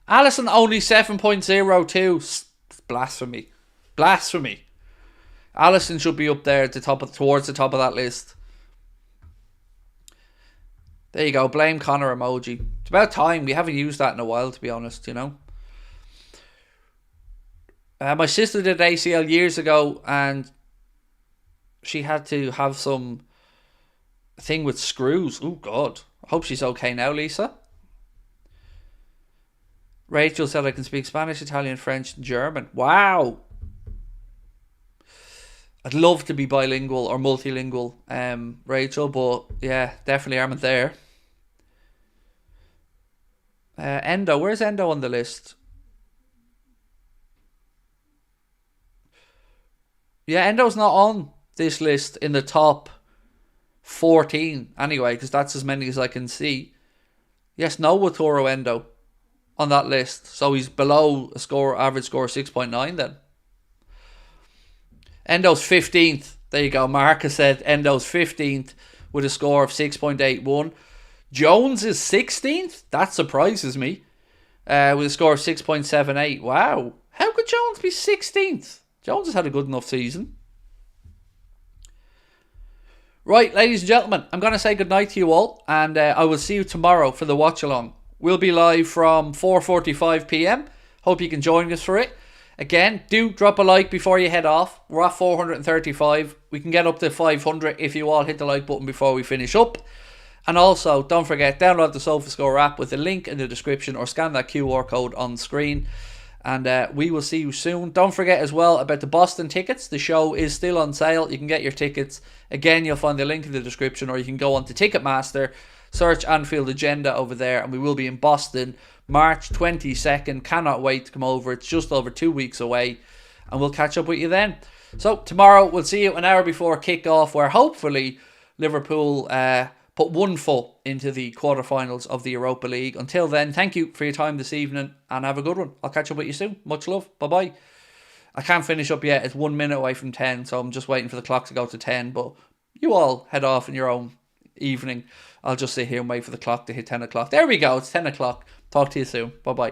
Alisson only 7.02. Blasphemy. Blasphemy. Alisson should be up there towards the top of that list. There you go. Blame Connor emoji. It's about time. We haven't used that in a while, to be honest, My sister did ACL years ago and she had to have some thing with screws. Oh, God. I hope she's okay now, Lisa. Rachel said I can speak Spanish, Italian, French, and German. Wow. I'd love to be bilingual or multilingual, Rachel, but yeah, definitely aren't there. Endo, where's Endo on the list? Yeah, Endo's not on this list in the top 14 anyway, because that's as many as I can see. Yes, no Watoro Endo on that list, so he's below average score of 6.9 then. Endo's 15th. There you go. Marcus said Endo's 15th with a score of 6.81. Jones is 16th. That surprises me. With a score of 6.78. Wow. How could Jones be 16th? Jones has had a good enough season. Right, ladies and gentlemen, I'm going to say goodnight to you all. And I will see you tomorrow for the watch along. We'll be live from 4:45 p.m. Hope you can join us for it. Again, do drop a like before you head off. We're at 435. We can get up to 500 if you all hit the like button before we finish up. And also, don't forget, download the SofaScore app with the link in the description or scan that QR code on the screen. And we will see you soon. Don't forget as well about the Boston tickets. The show is still on sale. You can get your tickets. Again, you'll find the link in the description, or you can go on to Ticketmaster, search Anfield Agenda over there, and we will be in Boston March 22nd. Cannot wait to come over. It's just over 2 weeks away, and we'll catch up with you then. So tomorrow we'll see you an hour before kick-off, where hopefully Liverpool put one foot into the quarterfinals of the Europa League. Until then, thank you for your time this evening and have a good one. I'll catch up with you soon. Much love. Bye-bye. I can't finish up yet. It's 1 minute away from 10, so I'm just waiting for the clock to go to 10. But you all head off in your own evening. I'll just sit here and wait for the clock to hit 10 o'clock. There we go. It's 10 o'clock. Talk to you soon. Bye-bye.